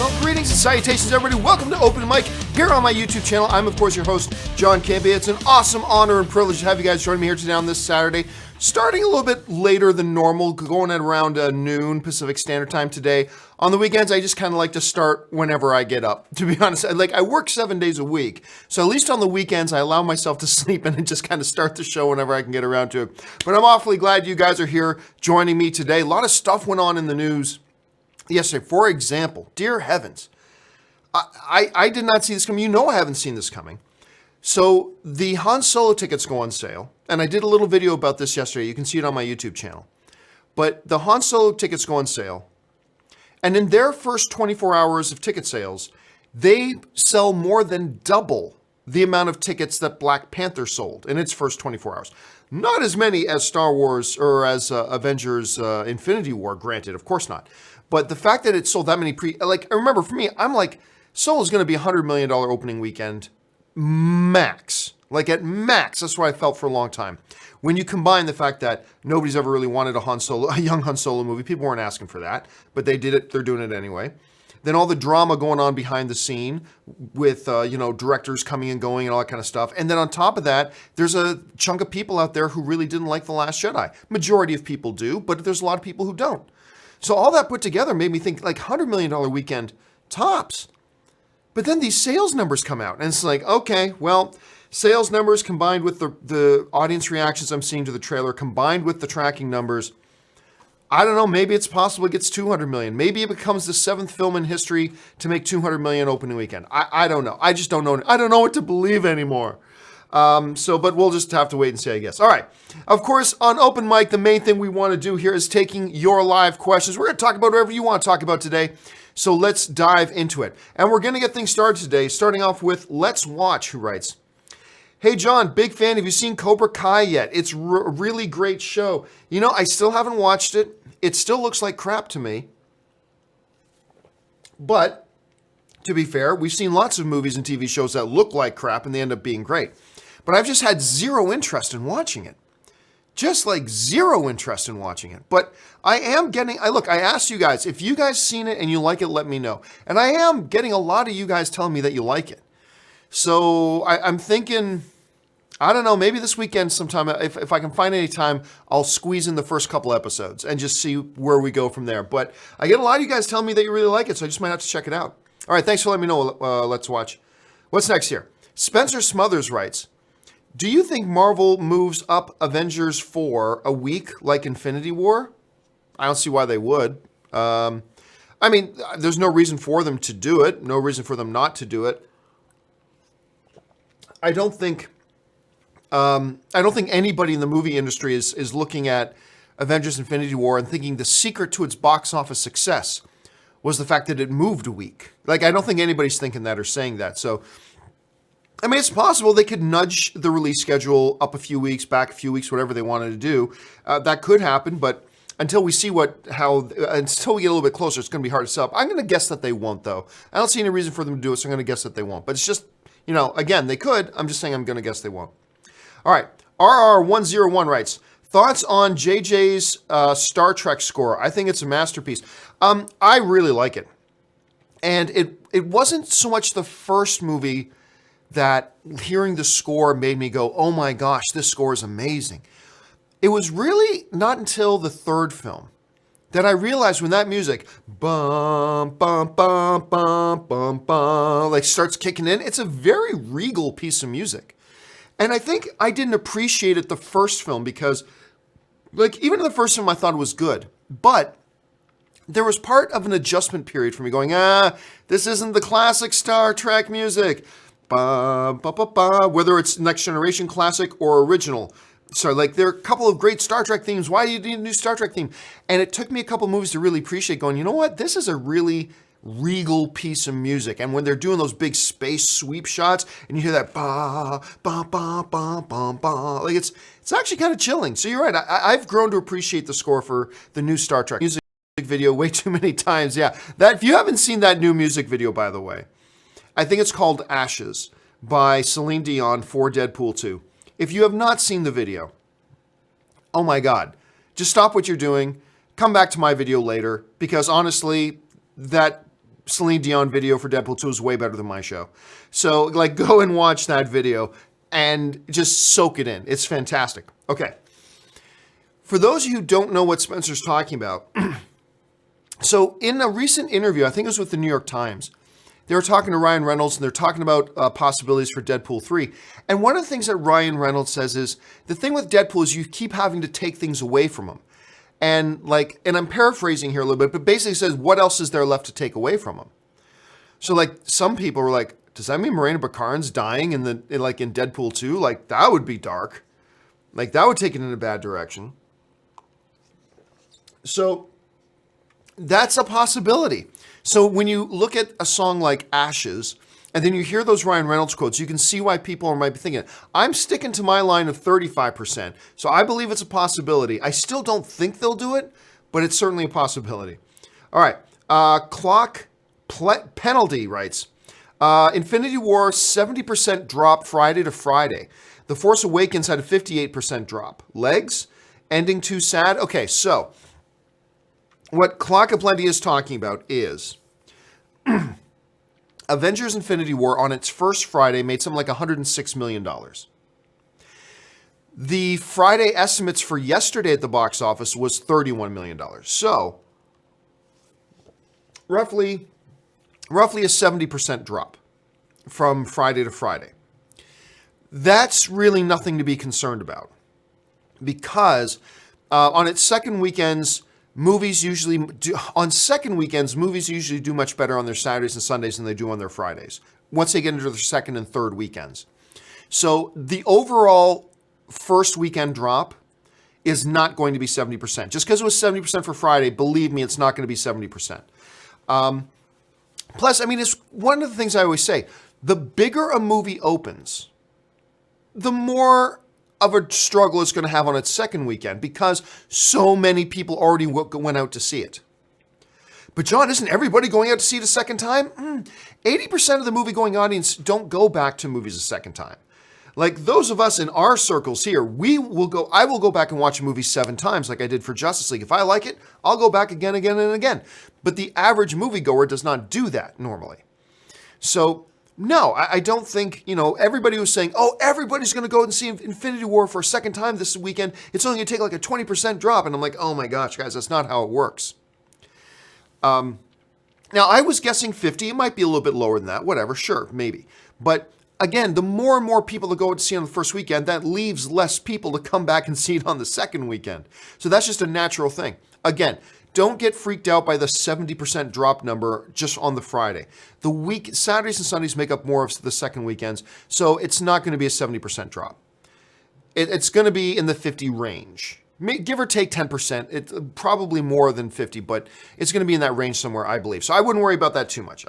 Well, greetings and salutations, everybody. Welcome to Open Mic here on my YouTube channel. I'm, of course, your host, John Campea. It's an awesome honor and privilege to have you guys join me here today on this Saturday. Starting a little bit later than normal, going at around noon Pacific Standard Time today. On the weekends, I just kind of like to start whenever I get up. To be honest, I work 7 days a week. So at least on the weekends, I allow myself to sleep and just kind of start the show whenever I can get around to it. But I'm awfully glad you guys are here joining me today. A lot of stuff went on in the news yesterday. For example, dear heavens, I did not see this coming. You know I haven't seen this coming. So the Han Solo tickets go on sale, and I did a little video about this yesterday. You can see it on my YouTube channel. But the Han Solo tickets go on sale, and in their first 24 hours of ticket sales, they sell more than double the amount of tickets that Black Panther sold in its first 24 hours. Not as many as Star Wars or as Avengers Infinity War, granted, of course not. But the fact that it sold that many remember for me, I'm like, Solo's going to be $100 million opening weekend, max. Like at max, that's what I felt for a long time. When you combine the fact that nobody's ever really wanted a young Han Solo movie, people weren't asking for that, but they did it, they're doing it anyway. Then all the drama going on behind the scene with, directors coming and going and all that kind of stuff. And then on top of that, there's a chunk of people out there who really didn't like The Last Jedi. Majority of people do, but there's a lot of people who don't. So all that put together made me think like $100 million weekend tops. But then these sales numbers come out and it's like, okay, well, sales numbers combined with the audience reactions I'm seeing to the trailer, combined with the tracking numbers, I don't know, maybe it's possible it gets 200 million. Maybe it becomes the 7th film in history to make 200 million opening weekend. I don't know. I just don't know. I don't know what to believe anymore. But we'll just have to wait and see, I guess. All right. Of course, on Open Mic, the main thing we want to do here is taking your live questions. We're going to talk about whatever you want to talk about today. So let's dive into it. And we're going to get things started today, starting off with Let's Watch, who writes, "Hey, John, big fan. Have you seen Cobra Kai yet? It's a really great show. You know, I still haven't watched it. It still looks like crap to me. But to be fair, we've seen lots of movies and TV shows that look like crap and they end up being great. But I've just had zero interest in watching it. Just like zero interest in watching it. But I am getting, I asked you guys, if you guys seen it and you like it, let me know. And I am getting a lot of you guys telling me that you like it. So I'm thinking, I don't know, maybe this weekend sometime, if I can find any time, I'll squeeze in the first couple episodes and just see where we go from there. But I get a lot of you guys telling me that you really like it, so I just might have to check it out. All right, thanks for letting me know. Let's watch. What's next here? Spencer Smothers writes, "Do you think Marvel moves up Avengers 4 a week like Infinity War?" I don't see why they would. There's no reason for them to do it. No reason for them not to do it. I don't think anybody in the movie industry is looking at Avengers Infinity War and thinking the secret to its box office success was the fact that it moved a week. I don't think anybody's thinking that or saying that. So, it's possible they could nudge the release schedule up a few weeks, back a few weeks, whatever they wanted to do. That could happen, but until we see until we get a little bit closer, it's going to be hard to sell. I'm going to guess that they won't, though. I don't see any reason for them to do it, so I'm going to guess that they won't. But it's just, again, they could. I'm just saying I'm going to guess they won't. All right. RR101 writes, "Thoughts on JJ's Star Trek score? I think it's a masterpiece." I really like it. And it wasn't so much the first movie that hearing the score made me go, oh my gosh, this score is amazing. It was really not until the third film that I realized when that music, bum, bum, bum, bum, bum, bum, starts kicking in, it's a very regal piece of music. And I think I didn't appreciate it the first film because, even in the first film, I thought it was good. But there was part of an adjustment period for me going, this isn't the classic Star Trek music. Ba, ba, ba, ba, whether it's Next Generation classic or original. Sorry, there are a couple of great Star Trek themes. Why do you need a new Star Trek theme? And it took me a couple movies to really appreciate going, you know what? This is a really regal piece of music. And when they're doing those big space sweep shots and you hear that ba, ba, ba, ba, ba, ba, it's actually kind of chilling. So you're right. I've grown to appreciate the score for the new Star Trek music video way too many times. Yeah. If you haven't seen that new music video, by the way, I think it's called Ashes by Celine Dion for Deadpool 2. If you have not seen the video, oh my God, just stop what you're doing, come back to my video later, because honestly, that Celine Dion video for Deadpool 2 is way better than my show. So, like, go and watch that video and just soak it in. It's fantastic. Okay. For those of you who don't know what Spencer's talking about, so in a recent interview, I think it was with the New York Times, they were talking to Ryan Reynolds, and they're talking about possibilities for Deadpool 3. And one of the things that Ryan Reynolds says is, the thing with Deadpool is you keep having to take things away from him. And I'm paraphrasing here a little bit, but basically says, what else is there left to take away from him? So, like, some people were like, does that mean Morena Baccarin's dying in Deadpool 2? Like, that would be dark. Like, that would take it in a bad direction. So, that's a possibility. So when you look at a song like Ashes, and then you hear those Ryan Reynolds quotes, you can see why people might be thinking, I'm sticking to my line of 35%. So I believe it's a possibility. I still don't think they'll do it, but it's certainly a possibility. All right. Penalty writes, Infinity War, 70% drop Friday to Friday. The Force Awakens had a 58% drop. Legs? Ending too sad? Okay, so what Clock of Plenty is talking about is Avengers Infinity War on its first Friday made something like $106 million. The Friday estimates for yesterday at the box office was $31 million. So roughly a 70% drop from Friday to Friday. That's really nothing to be concerned about because on its second weekends, movies usually do much better on their Saturdays and Sundays than they do on their Fridays, once they get into their second and third weekends. So the overall first weekend drop is not going to be 70%. Just because it was 70% for Friday, believe me, it's not going to be 70%. Plus, I mean, it's one of the things I always say, the bigger a movie opens, the more of a struggle it's going to have on its second weekend because so many people already went out to see it. But John, isn't everybody going out to see it a second time? 80% of the movie-going audience don't go back to movies a second time. Like those of us in our circles here, I will go back and watch a movie 7 times like I did for Justice League. If I like it, I'll go back again, and again. But the average moviegoer does not do that normally. So no, I don't think, everybody was saying, oh, everybody's going to go and see Infinity War for a second time this weekend. It's only going to take like a 20% drop. And I'm like, oh my gosh, guys, that's not how it works. Now, I was guessing 50. It might be a little bit lower than that. Whatever, sure, maybe. But again, the more and more people that go to see it on the first weekend, that leaves less people to come back and see it on the second weekend. So that's just a natural thing. Again, don't get freaked out by the 70% drop number just on the Friday. Saturdays and Sundays make up more of the second weekends, so it's not going to be a 70% drop. It's going to be in the 50 range. Give or take 10%. It's probably more than 50, but it's going to be in that range somewhere, I believe. So I wouldn't worry about that too much.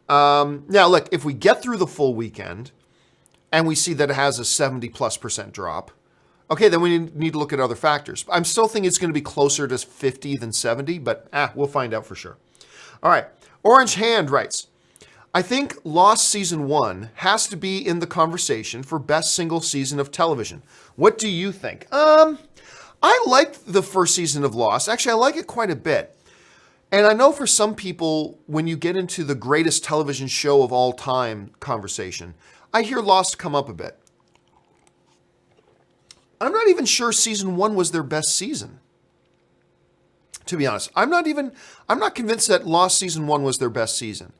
Now, look, if we get through the full weekend and we see that it has a 70+% drop, okay, then we need to look at other factors. I'm still thinking it's going to be closer to 50 than 70, but we'll find out for sure. All right, Orange Hand writes, I think Lost Season 1 has to be in the conversation for best single season of television. What do you think? I liked the first season of Lost. Actually, I like it quite a bit. And I know for some people, when you get into the greatest television show of all time conversation, I hear Lost come up a bit. I'm not even sure season 1 was their best season. To be honest, I'm not convinced that Lost season 1 was their best season.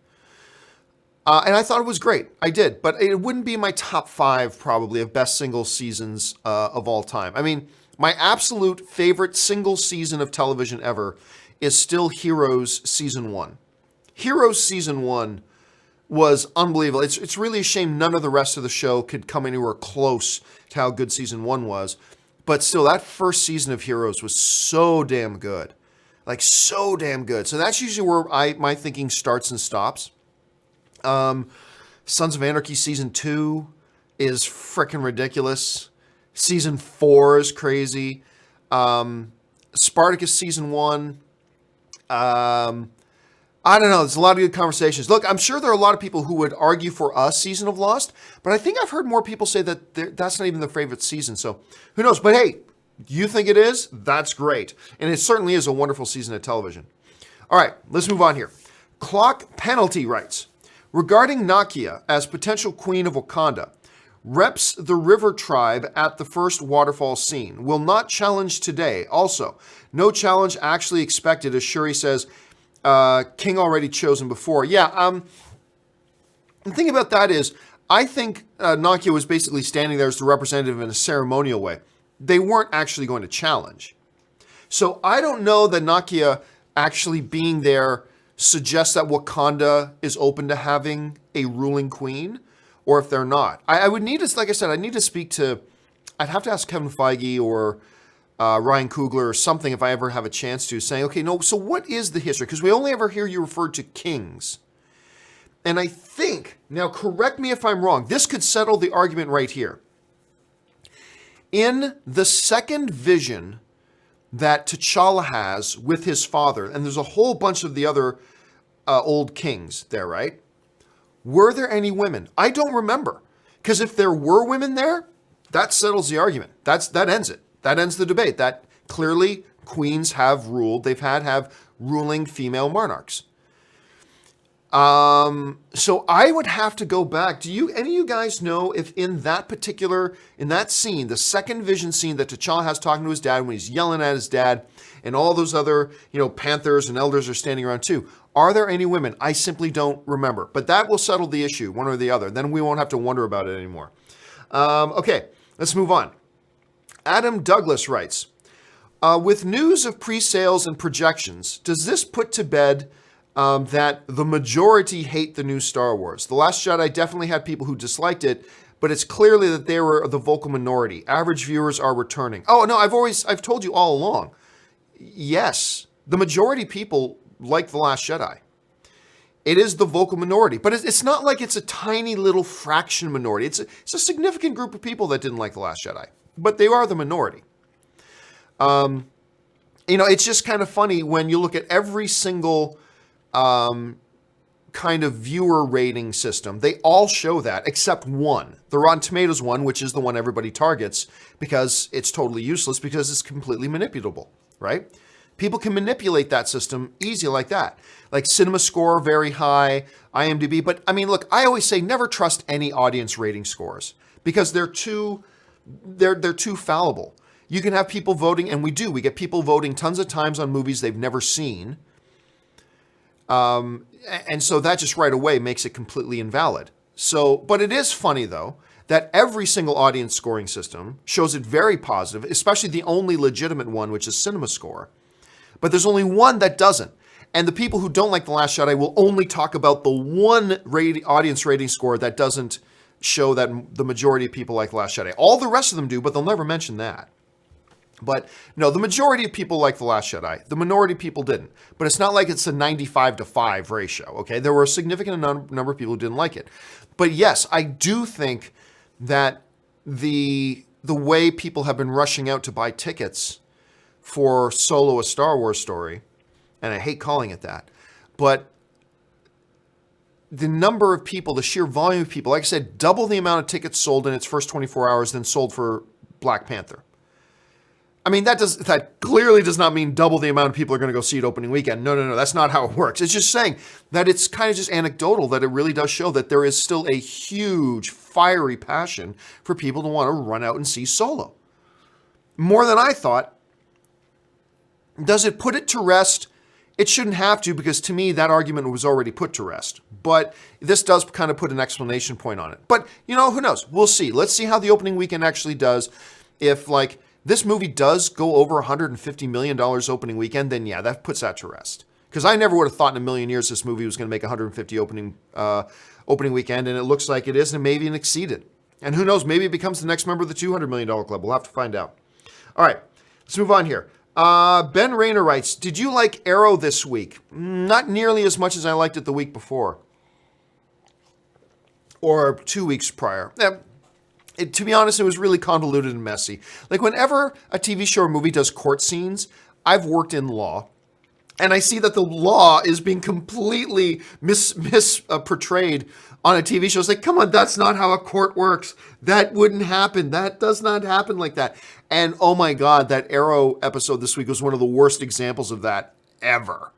And I thought it was great. I did, but it wouldn't be my top 5 probably of best single seasons of all time. I mean, my absolute favorite single season of television ever is still Heroes season 1. Heroes season 1 was unbelievable. It's really a shame none of the rest of the show could come anywhere close to how good season 1 was. But still, that first season of Heroes was so damn good. Like, so damn good. So that's usually where my thinking starts and stops. Sons of Anarchy season 2 is freaking ridiculous. Season 4 is crazy. Spartacus season 1. I don't know. There's a lot of good conversations. Look, I'm sure there are a lot of people who would argue for a season of Lost, but I think I've heard more people say that that's not even their favorite season. So who knows? But hey, you think it is? That's great. And it certainly is a wonderful season of television. All right, let's move on here. Clock Penalty writes, regarding Nakia as potential queen of Wakanda, reps the river tribe at the first waterfall scene. Will not challenge today. Also, no challenge actually expected, as Shuri says, king already chosen before. Yeah, the thing about that is, I think Nakia was basically standing there as the representative in a ceremonial way. They weren't actually going to challenge. So I don't know that Nakia actually being there suggests that Wakanda is open to having a ruling queen, or if they're not. I would need to, like I said, I need to speak to, I'd have to ask Kevin Feige or Ryan Coogler or something if I ever have a chance to, saying, okay, no, so what is the history? Because we only ever hear you referred to kings. And I think, now correct me if I'm wrong, this could settle the argument right here. In the second vision that T'Challa has with his father, and there's a whole bunch of the other old kings there, right? Were there any women? I don't remember. Because if there were women there, that settles the argument. That ends it. That ends the debate. That clearly queens have ruled. They've have ruling female monarchs. So I would have to go back. Any of you guys know if in that scene, the second vision scene that T'Challa has talking to his dad when he's yelling at his dad and all those other, Panthers and elders are standing around too. Are there any women? I simply don't remember, but that will settle the issue one or the other. Then we won't have to wonder about it anymore. Okay, let's move on. Adam Douglas writes, with news of pre-sales and projections, does this put to bed that the majority hate the new Star Wars? The Last Jedi definitely had people who disliked it, but it's clearly that they were the vocal minority. Average viewers are returning. Oh, no, I've told you all along. Yes, the majority people like The Last Jedi. It is the vocal minority, but it's not like it's a tiny little fraction minority. It's a significant group of people that didn't like The Last Jedi, but they are the minority. It's just kind of funny when you look at every single kind of viewer rating system. They all show that except one, the Rotten Tomatoes one, which is the one everybody targets because it's totally useless because it's completely manipulable, right? People can manipulate that system easy like that. Like Cinema Score, very high, IMDb. But I mean, look, I always say never trust any audience rating scores because they're too fallible. You can have people voting, and we get people voting tons of times on movies they've never seen. And so that just right away makes it completely invalid. So, but it is funny though, that every single audience scoring system shows it very positive, especially the only legitimate one, which is Cinema Score. But there's only one that doesn't. And the people who don't like The Last Jedi will only talk about the one audience rating score that doesn't show that the majority of people like The Last Jedi. All the rest of them do, but they'll never mention that. But no, the majority of people like The Last Jedi. The minority of people didn't. But it's not like it's a 95-5 ratio, okay? There were a significant number of people who didn't like it. But yes, I do think that the way people have been rushing out to buy tickets for Solo, a Star Wars story, and I hate calling it that, but the number of people, the sheer volume of people, like I said, double the amount of tickets sold in its first 24 hours than sold for Black Panther. I mean, that clearly does not mean double the amount of people are going to go see it opening weekend. No, that's not how it works. It's just saying that it's kind of just anecdotal, that it really does show that there is still a huge, fiery passion for people to want to run out and see Solo. More than I thought. Does it put it to rest? It shouldn't have to, because to me, that argument was already put to rest. But this does kind of put an exclamation point on it. But, who knows? We'll see. Let's see how the opening weekend actually does. If, this movie does go over $150 million opening weekend, then yeah, that puts that to rest. Because I never would have thought in a million years this movie was going to make 150 opening weekend, and it looks like it is, and maybe it exceeded. And who knows? Maybe it becomes the next member of the $200 million club. We'll have to find out. All right, let's move on here. Ben Rayner writes, did you like Arrow this week? Not nearly as much as I liked it the week before. Or 2 weeks prior. To be honest, it was really convoluted and messy. Like whenever a TV show or movie does court scenes, I've worked in law, and I see that the law is being completely portrayed on a TV show. It's like, come on, that's not how a court works. That wouldn't happen. That does not happen like that. And oh my God, that Arrow episode this week was one of the worst examples of that ever.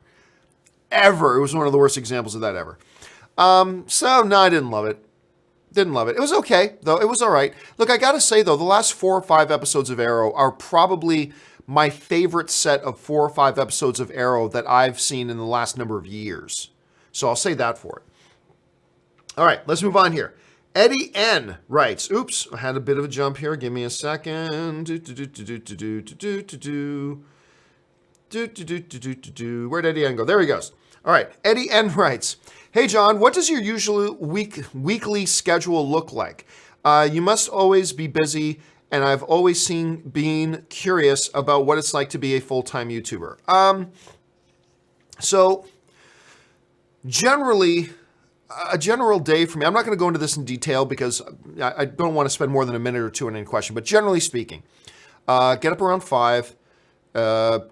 ever. It was one of the worst examples of that ever. So no, I didn't love it. Didn't love it. It was okay, though. It was all right. Look, I got to say, though, the last 4 or 5 episodes of Arrow are probably my favorite set of 4 or 5 episodes of Arrow that I've seen in the last number of years. So I'll say that for it. All right, let's move on here. Eddie N writes, oops, I had a bit of a jump here. Give me a second. Where'd Eddie N go? There he goes. All right, Eddie N writes, hey, John, what does your usual weekly schedule look like? You must always be busy, and I've always been curious about what it's like to be a full-time YouTuber. So generally, a general day for me, I'm not going to go into this in detail because I don't want to spend more than a minute or two on any question, but generally speaking, get up around 5,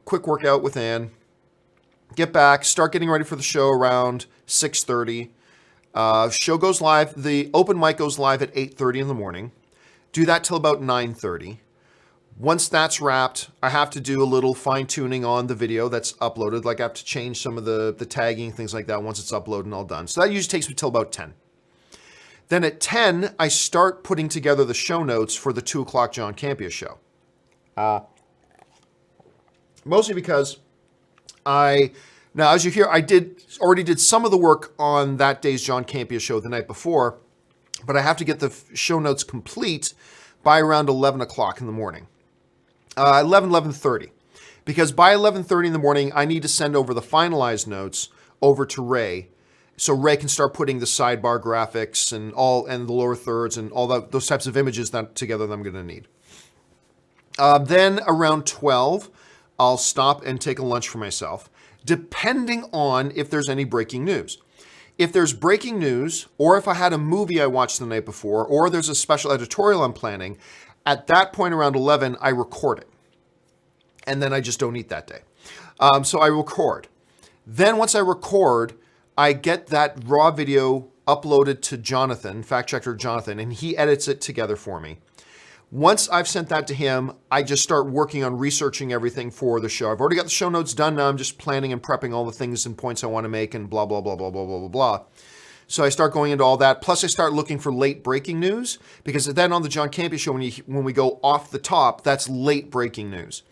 quick workout with Ann, get back, start getting ready for the show around 6:30. Show goes live. The open mic goes live at 8:30 in the morning. Do that till about 9:30. Once that's wrapped, I have to do a little fine tuning on the video that's uploaded. Like I have to change some of the tagging, things like that once it's uploaded and all done. So that usually takes me till about 10. Then at 10, I start putting together the show notes for the 2 o'clock John Campea show. Mostly because now as you hear, I already did some of the work on that day's John Campea show the night before, but I have to get the show notes complete by around 11 o'clock in the morning. 11:30. Because by 11:30 in the morning, I need to send over the finalized notes over to Ray, so Ray can start putting the sidebar graphics and the lower thirds and all those types of images together that I'm going to need. Then around 12, I'll stop and take a lunch for myself, depending on if there's any breaking news. If there's breaking news, or if I had a movie I watched the night before, or there's a special editorial I'm planning, at that point around 11, I record it. And then I just don't eat that day. So I record. Then once I record, I get that raw video uploaded to Jonathan, fact checker Jonathan, and he edits it together for me. Once I've sent that to him, I just start working on researching everything for the show. I've already got the show notes done now. I'm just planning and prepping all the things and points I want to make and blah, blah, blah, blah, blah, blah, blah, blah. So I start going into all that. Plus I start looking for late breaking news, because then on the John Campea show, when we go off the top, that's late breaking news.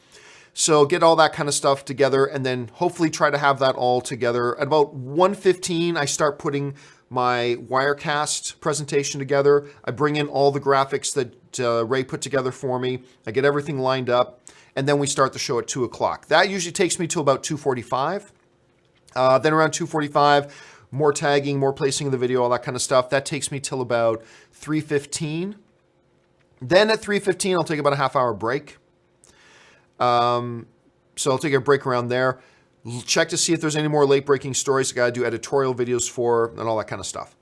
So get all that kind of stuff together and then hopefully try to have that all together. At about 1:15, I start putting my Wirecast presentation together. I bring in all the graphics that Ray put together for me. I get everything lined up, and then we start the show at 2 o'clock. That usually takes me to about 2:45. Then around 2:45, more tagging, more placing of the video, all that kind of stuff. That takes me till about 3:15. Then at 3:15, I'll take about a half-hour break. So I'll take a break around there. Check to see if there's any more late-breaking stories I got to do editorial videos for and all that kind of stuff.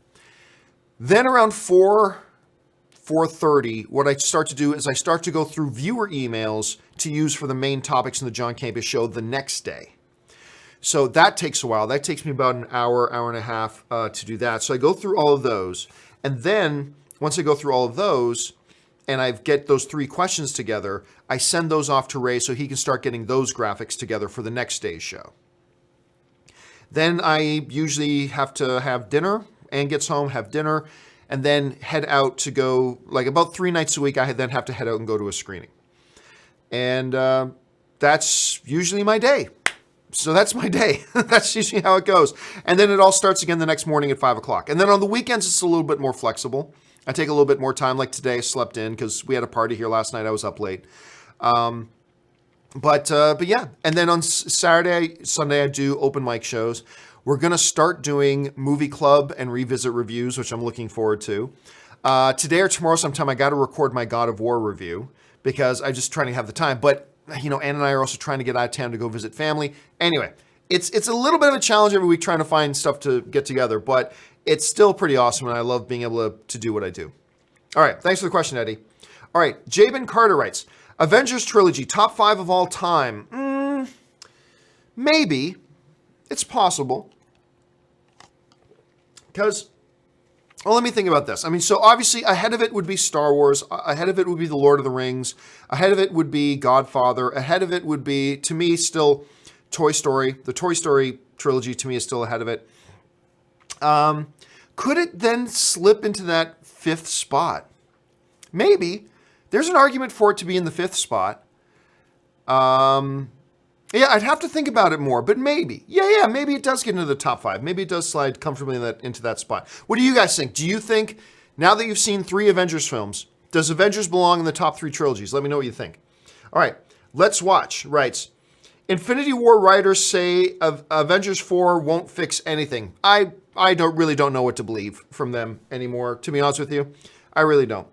Then around 4:30, what I start to do is I start to go through viewer emails to use for the main topics in the John Campea show the next day. So that takes a while. That takes me about an hour, hour and a half to do that. So I go through all of those. And then once I go through all of those and I get those 3 questions together, I send those off to Ray so he can start getting those graphics together for the next day's show. Then I usually have to have dinner. Ann gets home, have dinner, and then head out to go, like about 3 nights a week, I then have to head out and go to a screening. And that's usually my day. So that's my day. That's usually how it goes. And then it all starts again the next morning at 5 o'clock. And then on the weekends, it's a little bit more flexible. I take a little bit more time. Like today, I slept in because we had a party here last night. I was up late. But yeah. And then on Saturday, Sunday, I do open mic shows. We're going to start doing movie club and revisit reviews, which I'm looking forward to. Today or tomorrow sometime, I got to record my God of War review because I'm just trying to have the time. But you know, Ann and I are also trying to get out of town to go visit family. Anyway, it's a little bit of a challenge every week trying to find stuff to get together, but it's still pretty awesome, and I love being able to do what I do. All right, thanks for the question, Eddie. All right, Jabin Carter writes, Avengers Trilogy, top 5 of all time. Maybe. It's possible. Because, well, let me think about this. I mean, so obviously ahead of it would be Star Wars. Ahead of it would be The Lord of the Rings. Ahead of it would be Godfather. Ahead of it would be, to me, still Toy Story. The Toy Story trilogy to me is still ahead of it. Could it then slip into that 5th spot? Maybe. There's an argument for it to be in the 5th spot. Yeah, I'd have to think about it more, but maybe. Yeah, maybe it does get into the top 5. Maybe it does slide comfortably into that spot. What do you guys think? Do you think, now that you've seen 3 Avengers films, does Avengers belong in the top 3 trilogies? Let me know what you think. All right, Let's Watch writes, Infinity War writers say Avengers 4 won't fix anything. I really don't know what to believe from them anymore, to be honest with you. I really don't.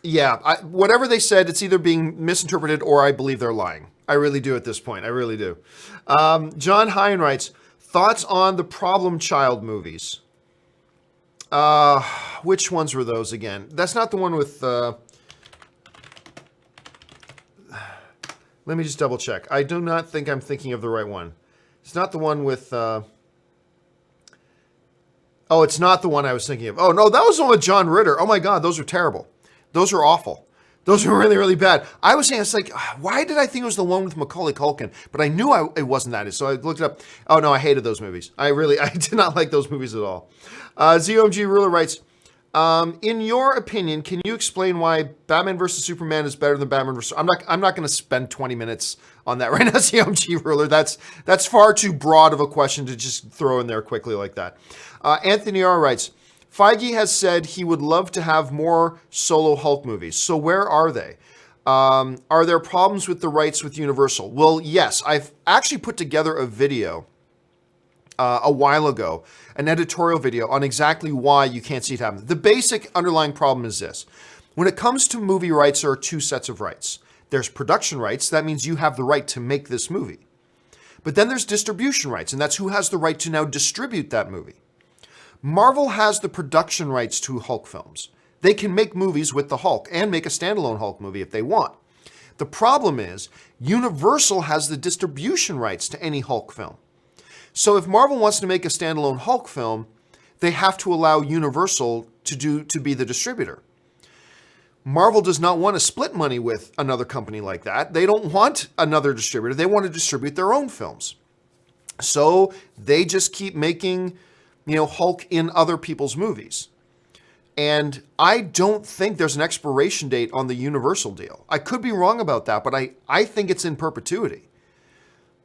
Yeah, whatever they said, it's either being misinterpreted or I believe they're lying. I really do at this point. I really do. John Hine writes, thoughts on the Problem Child movies? Which ones were those again? That's not the one with... let me just double check. I do not think I'm thinking of the right one. It's not the one with... Oh, it's not the one I was thinking of. Oh, no, that was the one with John Ritter. Oh, my God, those are terrible. Those are awful. Those were really, really bad. I was saying, it's like, why did I think it was the one with Macaulay Culkin? But I knew it wasn't that. So I looked it up. Oh, no, I hated those movies. I did not like those movies at all. ZOMG Ruler writes, in your opinion, can you explain why Batman vs. Superman is better than Batman vs. I'm not going to spend 20 minutes on that right now, ZOMG Ruler. That's far too broad of a question to just throw in there quickly like that. Anthony R. writes, Feige has said he would love to have more solo Hulk movies. So where are they? Are there problems with the rights with Universal? Well, yes. I've actually put together a video a while ago, an editorial video on exactly why you can't see it happen. The basic underlying problem is this. When it comes to movie rights, there are 2 sets of rights. There's production rights. That means you have the right to make this movie. But then there's distribution rights, and that's who has the right to now distribute that movie. Marvel has the production rights to Hulk films. They can make movies with the Hulk and make a standalone Hulk movie if they want. The problem is Universal has the distribution rights to any Hulk film. So if Marvel wants to make a standalone Hulk film, they have to allow Universal to be the distributor. Marvel does not want to split money with another company like that. They don't want another distributor. They want to distribute their own films. So they just keep making Hulk in other people's movies. And I don't think there's an expiration date on the Universal deal. I could be wrong about that, but I think it's in perpetuity.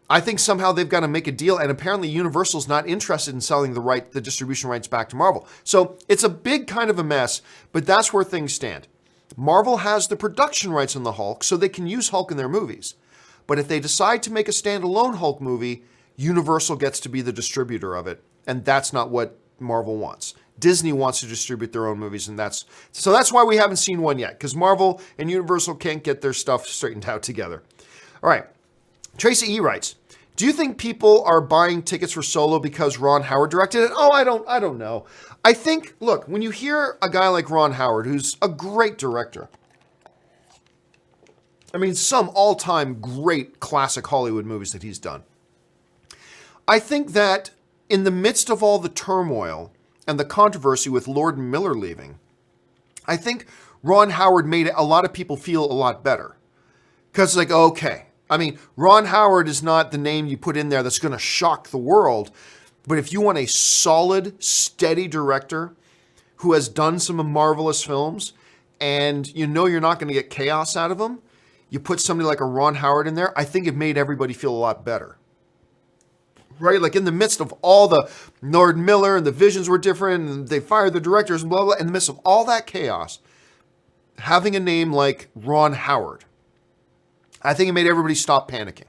I think somehow they've got to make a deal, and apparently Universal's not interested in selling the distribution rights back to Marvel. So it's a big kind of a mess, but that's where things stand. Marvel has the production rights on the Hulk, so they can use Hulk in their movies. But if they decide to make a standalone Hulk movie, Universal gets to be the distributor of it. And that's not what Marvel wants. Disney wants to distribute their own movies, and that's why we haven't seen one yet, because Marvel and Universal can't get their stuff straightened out together. All right. Tracy E. writes, do you think people are buying tickets for Solo because Ron Howard directed it? Oh, I don't know. I think, look, when you hear a guy like Ron Howard, who's a great director, I mean, some all-time great classic Hollywood movies that he's done, I think that in the midst of all the turmoil and the controversy with Lord and Miller leaving, I think Ron Howard made a lot of people feel a lot better. Because it's like, okay, I mean, Ron Howard is not the name you put in there that's going to shock the world. But if you want a solid, steady director who has done some marvelous films and you know you're not going to get chaos out of him, you put somebody like a Ron Howard in there, I think it made everybody feel a lot better. Right? Like in the midst of all the Lord Miller and the visions were different and they fired the directors and blah, blah, in the midst of all that chaos, having a name like Ron Howard, I think it made everybody stop panicking.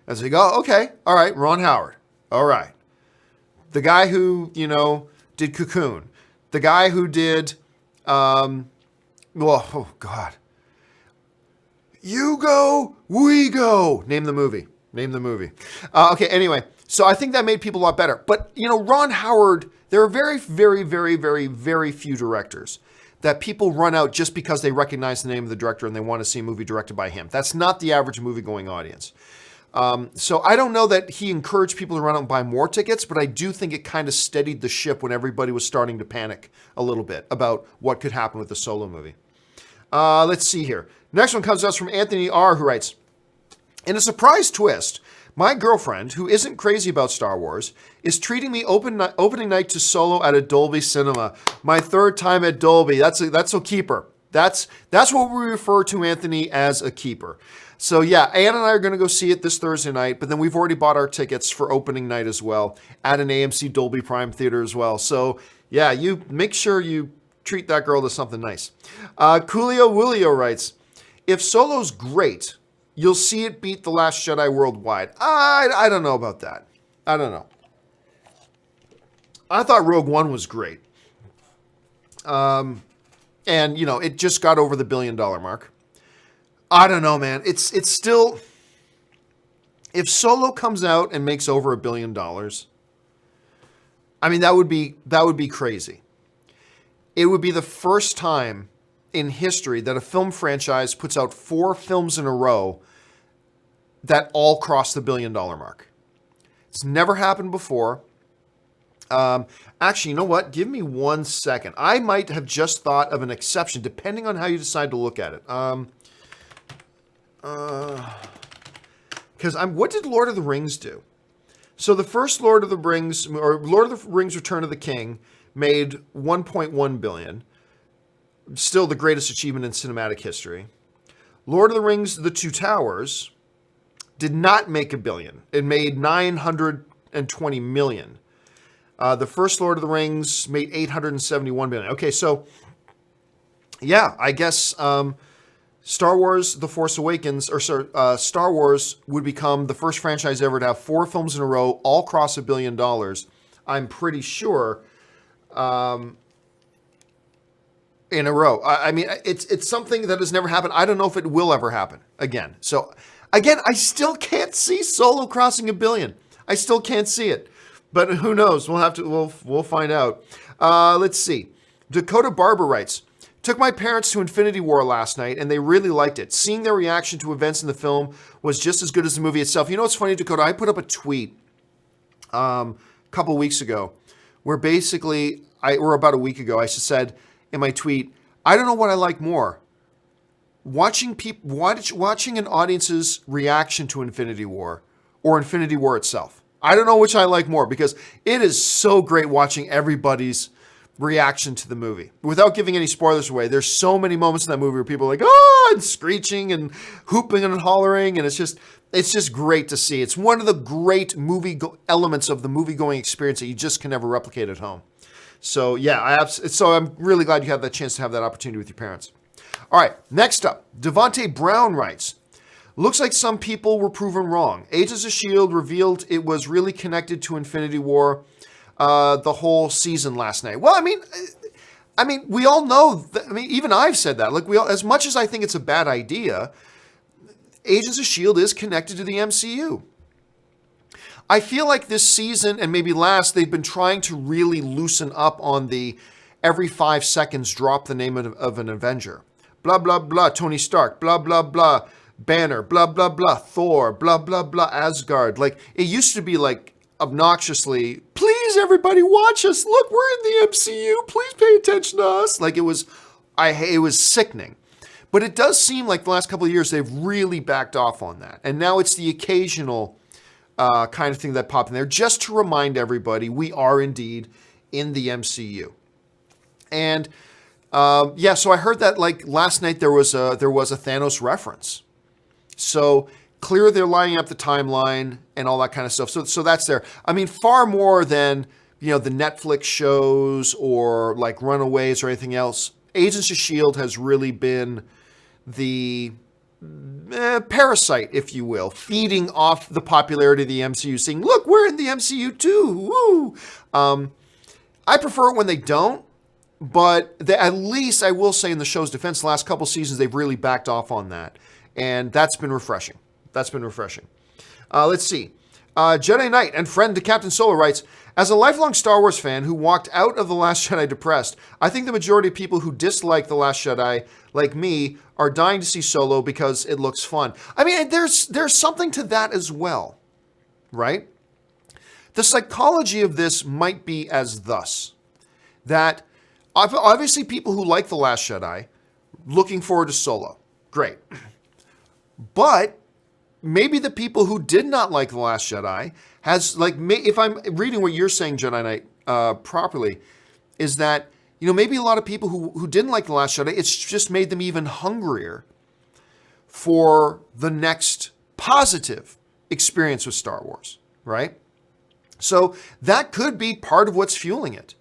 As they go, okay, all right, Ron Howard, all right. The guy who, did Cocoon. The guy who did, oh God. You go, we go. Name the movie. Okay, anyway. So I think that made people a lot better. But, Ron Howard, there are very, very, very, very, very few directors that people run out just because they recognize the name of the director and they want to see a movie directed by him. That's not the average movie-going audience. So I don't know that he encouraged people to run out and buy more tickets, but I do think it kind of steadied the ship when everybody was starting to panic a little bit about what could happen with the Solo movie. Let's see here. Next one comes to us from Anthony R., who writes, in a surprise twist, my girlfriend, who isn't crazy about Star Wars, is treating me opening night to Solo at a Dolby Cinema. My third time at Dolby. That's a keeper. That's what we refer to, Anthony, as a keeper. So yeah, Ann and I are going to go see it this Thursday night, but then we've already bought our tickets for opening night as well at an AMC Dolby Prime theater as well. So yeah, you make sure you treat that girl to something nice. Coolio Woolio writes, if Solo's great, you'll see it beat The Last Jedi worldwide. I don't know about that. I don't know. I thought Rogue One was great. And, you know, it just got over the $1 billion mark. I don't know, man. It's still... If Solo comes out and makes over $1 billion, I mean, that would be crazy. It would be the first time in history that a film franchise puts out 4 films in a row that all cross the $1 billion mark. It's never happened before. Actually, you know what? Give me 1 second. I might have just thought of an exception, depending on how you decide to look at it. Because what did Lord of the Rings do? So the first Lord of the Rings, or Lord of the Rings Return of the King, made $1.1 billion. Still the greatest achievement in cinematic history. Lord of the Rings, The Two Towers, did not make $1 billion. It made $920 million. The first Lord of the Rings made $871 million. Okay, so yeah, I guess Star Wars: The Force Awakens, Star Wars would become the first franchise ever to have 4 films in a row all cross $1 billion. I'm pretty sure. In a row. I mean, it's something that has never happened. I don't know if it will ever happen again. So, again, I still can't see Solo crossing $1 billion. I still can't see it. But who knows? We'll find out. Let's see. Dakota Barber writes, took my parents to Infinity War last night, and they really liked it. Seeing their reaction to events in the film was just as good as the movie itself. You know what's funny, Dakota? I put up a tweet a couple weeks ago where basically, or about a week ago, I just said in my tweet, I don't know what I like more. Watching an audience's reaction to Infinity War or Infinity War itself. I don't know which I like more because it is so great watching everybody's reaction to the movie. Without giving any spoilers away, there's so many moments in that movie where people are like, oh, and screeching and hooping and hollering, and it's just great to see. It's one of the great elements of the movie-going experience that you just can never replicate at home. So yeah, so I'm really glad you had that chance to have that opportunity with your parents. All right, next up, Devontae Brown writes, looks like some people were proven wrong. Agents of S.H.I.E.L.D. revealed it was really connected to Infinity War the whole season last night. Well, I mean, we all know that, even I've said that. Like, as much as I think it's a bad idea, Agents of S.H.I.E.L.D. is connected to the MCU. I feel like this season and maybe last, they've been trying to really loosen up on the every 5 seconds drop the name of an Avenger. Blah, blah, blah, Tony Stark, blah, blah, blah, Banner, blah, blah, blah, Thor, blah, blah, blah, Asgard. Like, it used to be like obnoxiously, please everybody watch us. Look, we're in the MCU. Please pay attention to us. Like, it was sickening. But it does seem like the last couple of years, they've really backed off on that. And now it's the occasional kind of thing that popped in there, just to remind everybody we are indeed in the MCU. And so I heard that like last night there was a Thanos reference. So clear they're lining up the timeline and all that kind of stuff. So that's there. I mean, far more than the Netflix shows or like Runaways or anything else. Agents of S.H.I.E.L.D. has really been the parasite, if you will, feeding off the popularity of the MCU, saying, look, we're in the MCU too. Woo! I prefer it when they don't, but at least I will say in the show's defense, the last couple seasons, they've really backed off on that. And that's been refreshing. Let's see. Jedi Knight and friend to Captain Solo writes, as a lifelong Star Wars fan who walked out of The Last Jedi depressed, I think the majority of people who dislike The Last Jedi, like me, are dying to see Solo because it looks fun. I mean, there's something to that as well, right? The psychology of this might be as thus, that obviously people who like The Last Jedi looking forward to Solo. Great. But maybe the people who did not like The Last Jedi has, like, if I'm reading what you're saying, Jedi Knight, properly, is that, maybe a lot of people who didn't like The Last Jedi, it's just made them even hungrier for the next positive experience with Star Wars, right? So that could be part of what's fueling it.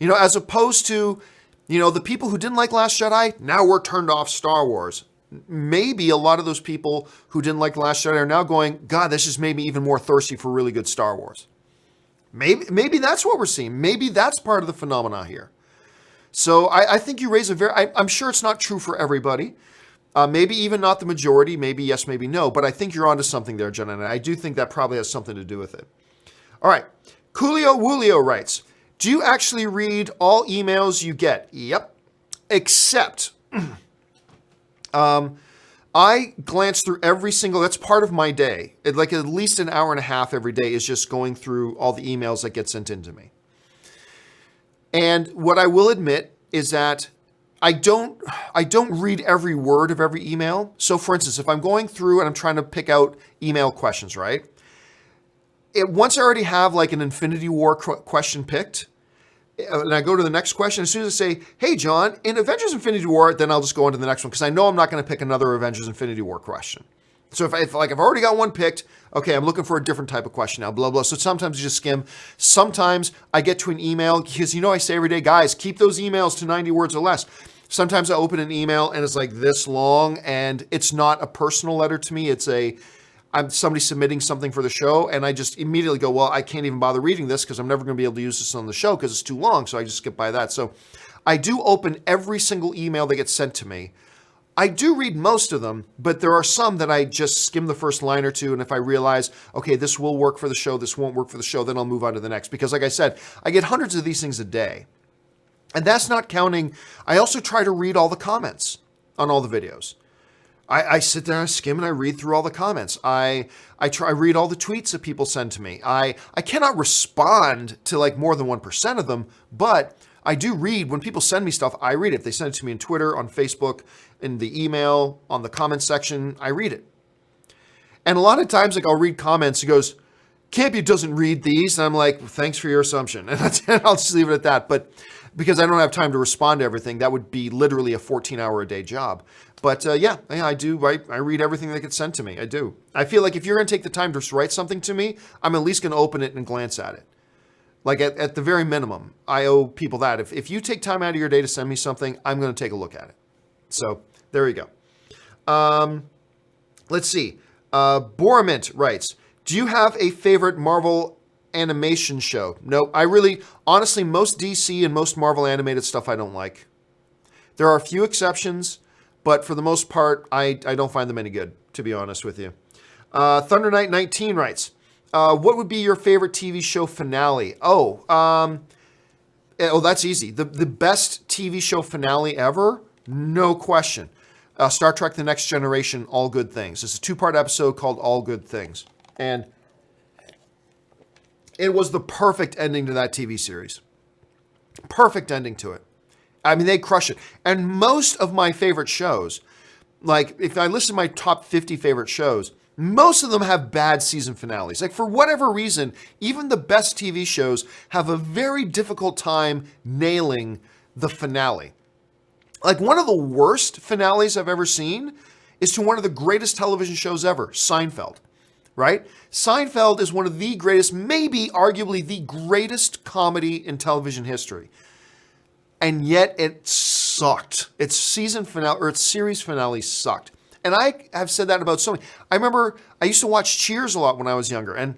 As opposed to, the people who didn't like Last Jedi, now we're turned off Star Wars. Maybe a lot of those people who didn't like Last Jedi are now going, God, this just made me even more thirsty for really good Star Wars. Maybe that's what we're seeing. Maybe that's part of the phenomena here. So I think you raise I'm sure it's not true for everybody. Maybe even not the majority. Maybe yes, maybe no. But I think you're onto something there, Jen, and I do think that probably has something to do with it. All right. Coolio Woolio writes, do you actually read all emails you get? Yep. Except I glance through every single, that's part of my day. Like at least an hour and a half every day is just going through all the emails that get sent in to me. And what I will admit is that I don't read every word of every email. So for instance, if I'm going through and I'm trying to pick out email questions, right? Once I already have like an Infinity War question picked, and I go to the next question, as soon as I say, hey, John, in Avengers Infinity War, then I'll just go on to the next one because I know I'm not going to pick another Avengers Infinity War question. So if I've already got one picked, okay, I'm looking for a different type of question now, blah, blah. So sometimes you just skim. Sometimes I get to an email because, I say every day, guys, keep those emails to 90 words or less. Sometimes I open an email and it's like this long and it's not a personal letter to me. I'm somebody submitting something for the show, and I just immediately go, well, I can't even bother reading this because I'm never going to be able to use this on the show because it's too long, so I just skip by that. So I do open every single email that gets sent to me. I do read most of them, but there are some that I just skim the first line or two, and if I realize, okay, this will work for the show, this won't work for the show, then I'll move on to the next. Because like I said, I get hundreds of these things a day. And that's not counting, I also try to read all the comments on all the videos. I sit there, I skim, and I read through all the comments. I read all the tweets that people send to me. I cannot respond to like more than 1% of them, but I do read. When people send me stuff, I read it. If they send it to me on Twitter, on Facebook, in the email, on the comment section, I read it. And a lot of times, like I'll read comments, it goes, Campea doesn't read these. And I'm like, well, thanks for your assumption. And I'll just leave it at that. But because I don't have time to respond to everything, that would be literally a 14-hour-a-day job. But yeah, I do. I read everything that gets sent to me. I do. I feel like if you're going to take the time to write something to me, I'm at least going to open it and glance at it. Like at the very minimum, I owe people that. If you take time out of your day to send me something, I'm going to take a look at it. So there you go. Let's see. Boramint writes, do you have a favorite Marvel animation show? No, honestly, most DC and most Marvel animated stuff I don't like. There are a few exceptions, but for the most part, I don't find them any good, to be honest with you. Thunder Knight 19 writes, what would be your favorite TV show finale? That's easy. The best TV show finale ever? No question. Star Trek The Next Generation, All Good Things. It's a 2-part episode called All Good Things. And it was the perfect ending to that TV series. Perfect ending to it. I mean, they crush it. And most of my favorite shows, like if I list my top 50 favorite shows, most of them have bad season finales. Like for whatever reason, even the best TV shows have a very difficult time nailing the finale. Like one of the worst finales I've ever seen is to one of the greatest television shows ever, Seinfeld, right? Seinfeld is one of the greatest, maybe arguably the greatest comedy in television history. And yet it sucked. Its season finale or its series finale sucked. And I have said that about so many. I remember I used to watch Cheers a lot when I was younger. And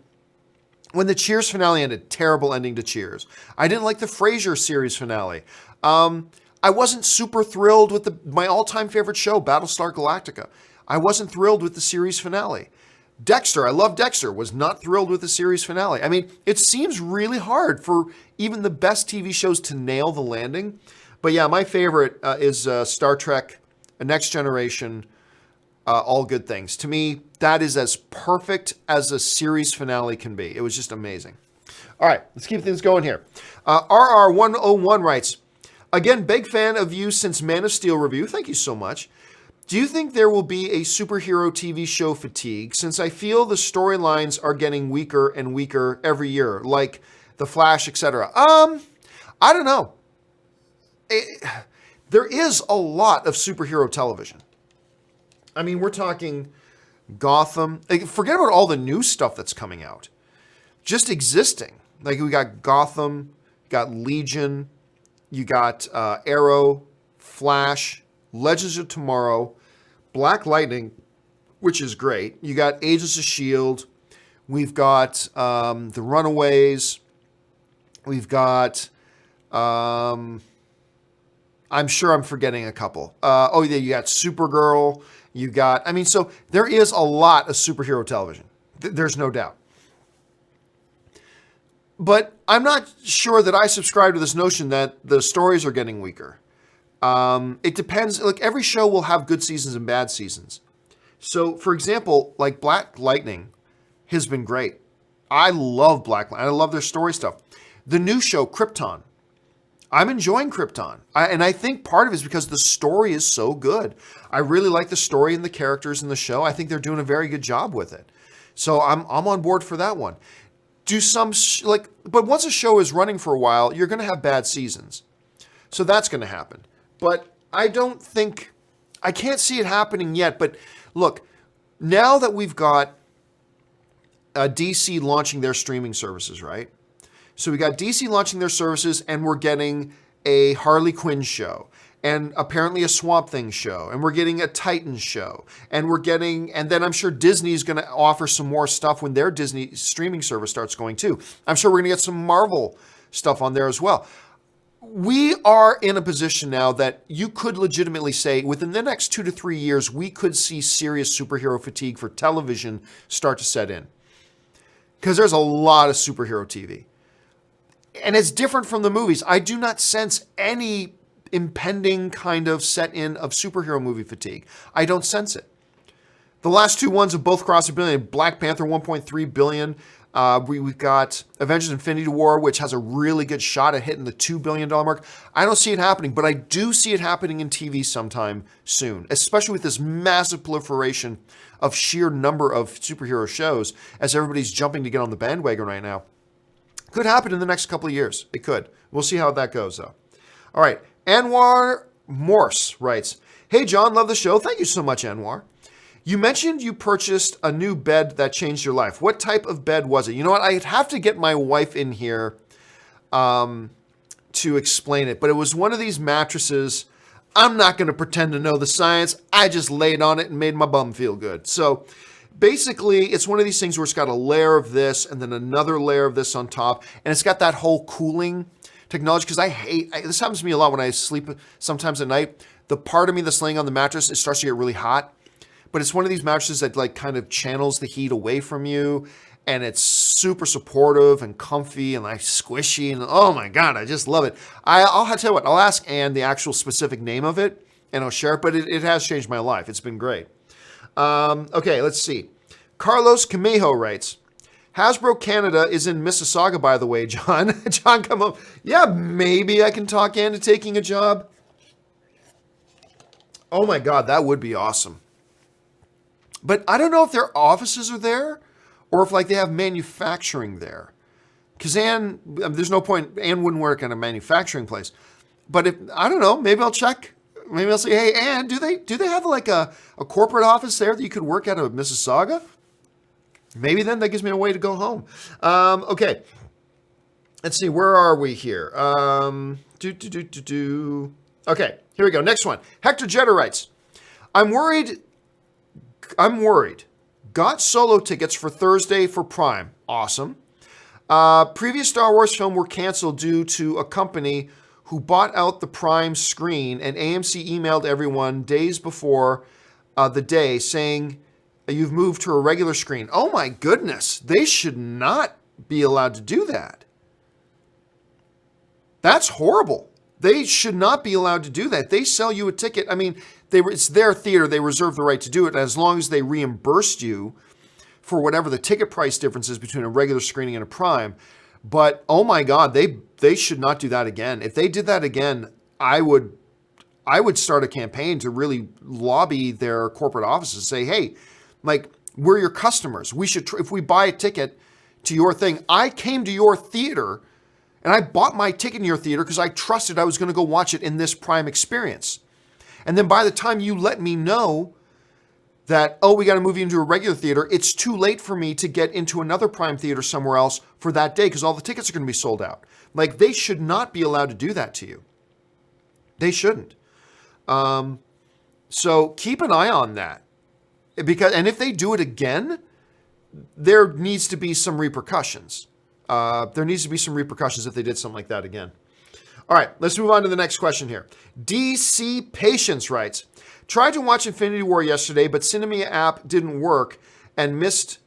when the Cheers finale ended, terrible ending to Cheers. I didn't like the Frasier series finale. I wasn't super thrilled with my all-time favorite show, Battlestar Galactica. I wasn't thrilled with the series finale. Dexter, I love Dexter, was not thrilled with the series finale. I mean, it seems really hard for even the best TV shows to nail the landing. But yeah, my favorite is Star Trek, Next Generation, All Good Things. To me, that is as perfect as a series finale can be. It was just amazing. All right, let's keep things going here. RR101 writes, Again, big fan of you since Man of Steel review. Thank you so much. Do you think there will be a superhero TV show fatigue since I feel the storylines are getting weaker and weaker every year, like The Flash, etc.? I don't know. There is a lot of superhero television. I mean, we're talking Gotham. Forget about all the new stuff that's coming out. Just existing. Like, we got Gotham, got Legion, you got Arrow, Flash, Legends of Tomorrow, Black Lightning, which is great. You got Agents of S.H.I.E.L.D. We've got The Runaways. We've got, I'm sure I'm forgetting a couple. Yeah, you got Supergirl. You got, so there is a lot of superhero television. There's no doubt. But I'm not sure that I subscribe to this notion that the stories are getting weaker. It depends. Like, every show will have good seasons and bad seasons. So, for example, like Black Lightning has been great. I love Black Lightning. I love their story stuff. The new show, Krypton. I'm enjoying Krypton. And I think part of it is because the story is so good. I really like the story and the characters in the show. I think they're doing a very good job with it. So I'm on board for that one. But once a show is running for a while, you're going to have bad seasons. So that's going to happen. But I can't see it happening yet. But look, now that we've got DC launching their streaming services, right? So we got DC launching their services, and we're getting a Harley Quinn show, and apparently a Swamp Thing show, and we're getting a Titans show, and then I'm sure Disney's going to offer some more stuff when their Disney streaming service starts going too. I'm sure we're going to get some Marvel stuff on there as well. We are in a position now that you could legitimately say within the next 2 to 3 years, we could see serious superhero fatigue for television start to set in. Because there's a lot of superhero TV. And it's different from the movies. I do not sense any impending kind of set in of superhero movie fatigue. I don't sense it. The last two ones have both crossed $1 billion. Black Panther, $1.3 billion. We've got Avengers Infinity War, which has a really good shot at hitting the $2 billion mark. I don't see it happening, but I do see it happening in TV sometime soon, especially with this massive proliferation of sheer number of superhero shows as everybody's jumping to get on the bandwagon right now. Could happen in the next couple of years. It could. We'll see how that goes, though. All right. Anwar Morse writes, "Hey, John, love the show. Thank you so much, Anwar. You mentioned you purchased a new bed that changed your life. What type of bed was it?" You know what? I'd have to get my wife in here to explain it. But it was one of these mattresses. I'm not going to pretend to know the science. I just laid on it and made my bum feel good. So basically, it's one of these things where it's got a layer of this and then another layer of this on top. And it's got that whole cooling technology, because this happens to me a lot when I sleep sometimes at night. The part of me that's laying on the mattress, it starts to get really hot. But it's one of these mattresses that like kind of channels the heat away from you. And it's super supportive and comfy and like squishy. And oh my God, I just love it. I'll tell you what, I'll ask Anne the actual specific name of it and I'll share it. But it has changed my life. It's been great. Okay, let's see. Carlos Camejo writes, "Hasbro Canada is in Mississauga, by the way, John." John, come up. Yeah, maybe I can talk Anne into taking a job. Oh my God, that would be awesome. But I don't know if their offices are there or if like they have manufacturing there. Because Anne, there's no point, Anne wouldn't work in a manufacturing place. But if, I don't know, maybe I'll check. Maybe I'll say, hey, Anne, do they have like a corporate office there that you could work out of Mississauga? Maybe then that gives me a way to go home. Okay. Let's see, where are we here? Okay, here we go. Next one. Hector Jetta writes, I'm worried. Got solo tickets for Thursday for Prime. Awesome. Previous Star Wars film were canceled due to a company who bought out the Prime screen, and AMC emailed everyone days before the day saying you've moved to a regular screen. Oh my goodness. They should not be allowed to do that. That's horrible. They should not be allowed to do that. They sell you a ticket. I mean, it's their theater. They reserve the right to do it as long as they reimbursed you for whatever the ticket price difference is between a regular screening and a Prime. But, oh my God, they should not do that again. If they did that again, I would start a campaign to really lobby their corporate offices, say, hey, like, we're your customers. We should, if we buy a ticket to your thing, I came to your theater and I bought my ticket in your theater because I trusted I was going to go watch it in this prime experience. And then by the time you let me know that, oh, we got to move you into a regular theater, it's too late for me to get into another prime theater somewhere else for that day because all the tickets are going to be sold out. Like, they should not be allowed to do that to you. They shouldn't. So keep an eye on that, and if they do it again, there needs to be some repercussions. There needs to be some repercussions if they did something like that again. All right, let's move on to the next question here. DC Patience writes, tried to watch Infinity War yesterday, but Cinema app didn't work and missed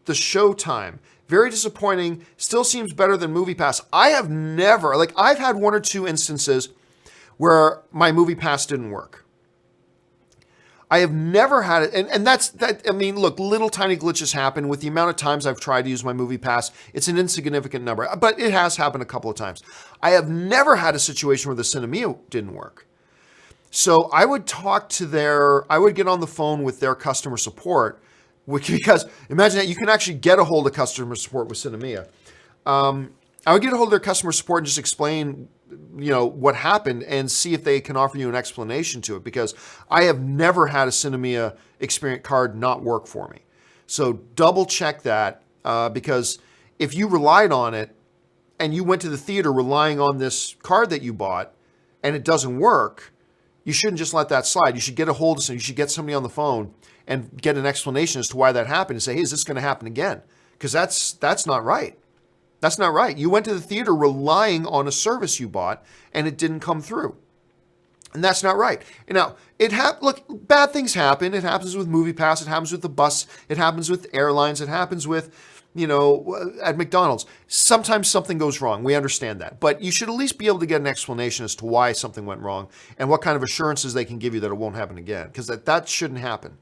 the show time. Very disappointing. Still seems better than MoviePass. I've had one or two instances where my MoviePass didn't work. I have never had it, and that's that. I mean, look, little tiny glitches happen with the amount of times I've tried to use my MoviePass. It's an insignificant number, but it has happened a couple of times. I have never had a situation where the Cinema didn't work. So I would get on the phone with their customer support, because imagine that you can actually get a hold of customer support with Cinema. I would get a hold of their customer support and just explain, what happened and see if they can offer you an explanation to it, because I have never had a Cinema Experience card not work for me. So double check that, because if you relied on it and you went to the theater relying on this card that you bought and it doesn't work, you shouldn't just let that slide. You should get a hold of somebody. You should get somebody on the phone and get an explanation as to why that happened and say, hey, is this going to happen again? Because that's not right. That's not right. You went to the theater relying on a service you bought and it didn't come through. And that's not right. And now, look, bad things happen. It happens with MoviePass. It happens with the bus. It happens with airlines. It happens with, at McDonald's. Sometimes something goes wrong. We understand that. But you should at least be able to get an explanation as to why something went wrong and what kind of assurances they can give you that it won't happen again, because that shouldn't happen.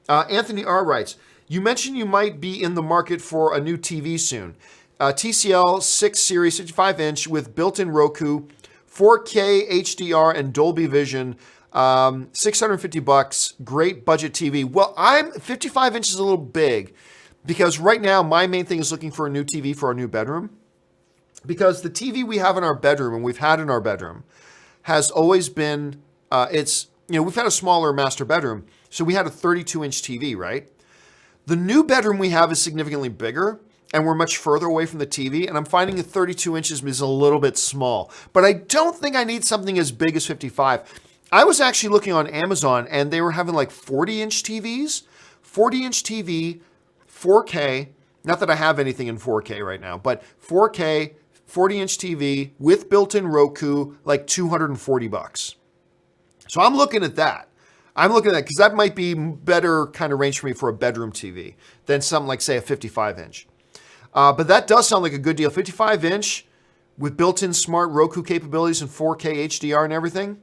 Anthony R. writes, you mentioned you might be in the market for a new TV soon. TCL 6 Series 55-inch with built-in Roku, 4K HDR and Dolby Vision, $650, great budget TV. Well, 55 inches is a little big, because right now my main thing is looking for a new TV for our new bedroom, because the TV we have in our bedroom and we've had in our bedroom has always been, we've had a smaller master bedroom, so we had a 32-inch TV, right? The new bedroom we have is significantly bigger, and we're much further away from the TV, and I'm finding that 32 inches is a little bit small. But I don't think I need something as big as 55. I was actually looking on Amazon, and they were having like 40-inch TVs. 40-inch TV, 4K, not that I have anything in 4K right now, but 4K, 40-inch TV with built-in Roku, like $240. So I'm looking at that. Because that might be better kind of range for me for a bedroom TV than something like, say, a 55-inch. But that does sound like a good deal. 55-inch with built-in smart Roku capabilities and 4K HDR and everything.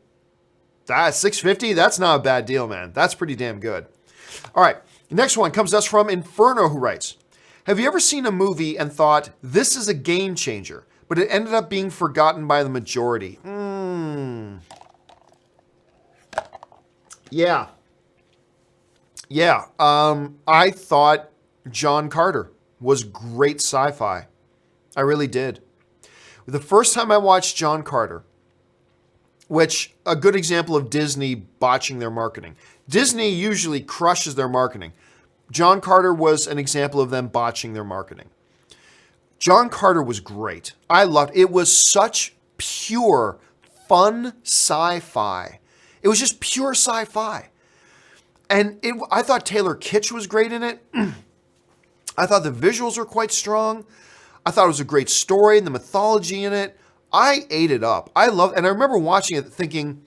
That's $650. That's not a bad deal, man. That's pretty damn good. All right. The next one comes to us from Inferno, who writes, have you ever seen a movie and thought, this is a game changer, but it ended up being forgotten by the majority? Yeah. I thought John Carter was great sci-fi. I really did. The first time I watched John Carter, which a good example of Disney botching their marketing. Disney usually crushes their marketing. John Carter was an example of them botching their marketing. John Carter was great. I loved it. It was such pure, fun sci-fi. It was just pure sci-fi. And I thought Taylor Kitsch was great in it. I thought the visuals were quite strong. I thought it was a great story and the mythology in it. I ate it up. And I remember watching it thinking,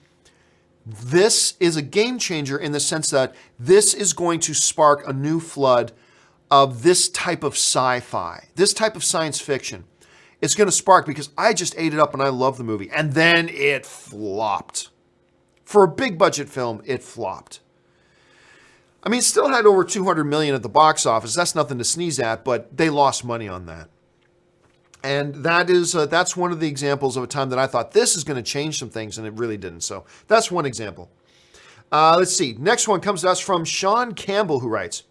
this is a game changer in the sense that this is going to spark a new flood of this type of sci-fi, this type of science fiction. It's going to spark, because I just ate it up and I love the movie. And then it flopped. For a big budget film, it flopped. I mean, it still had over $200 million at the box office. That's nothing to sneeze at, but they lost money on that. And that's one of the examples of a time that I thought this is going to change some things, and it really didn't. So that's one example. Let's see. Next one comes to us from Sean Campbell, who writes,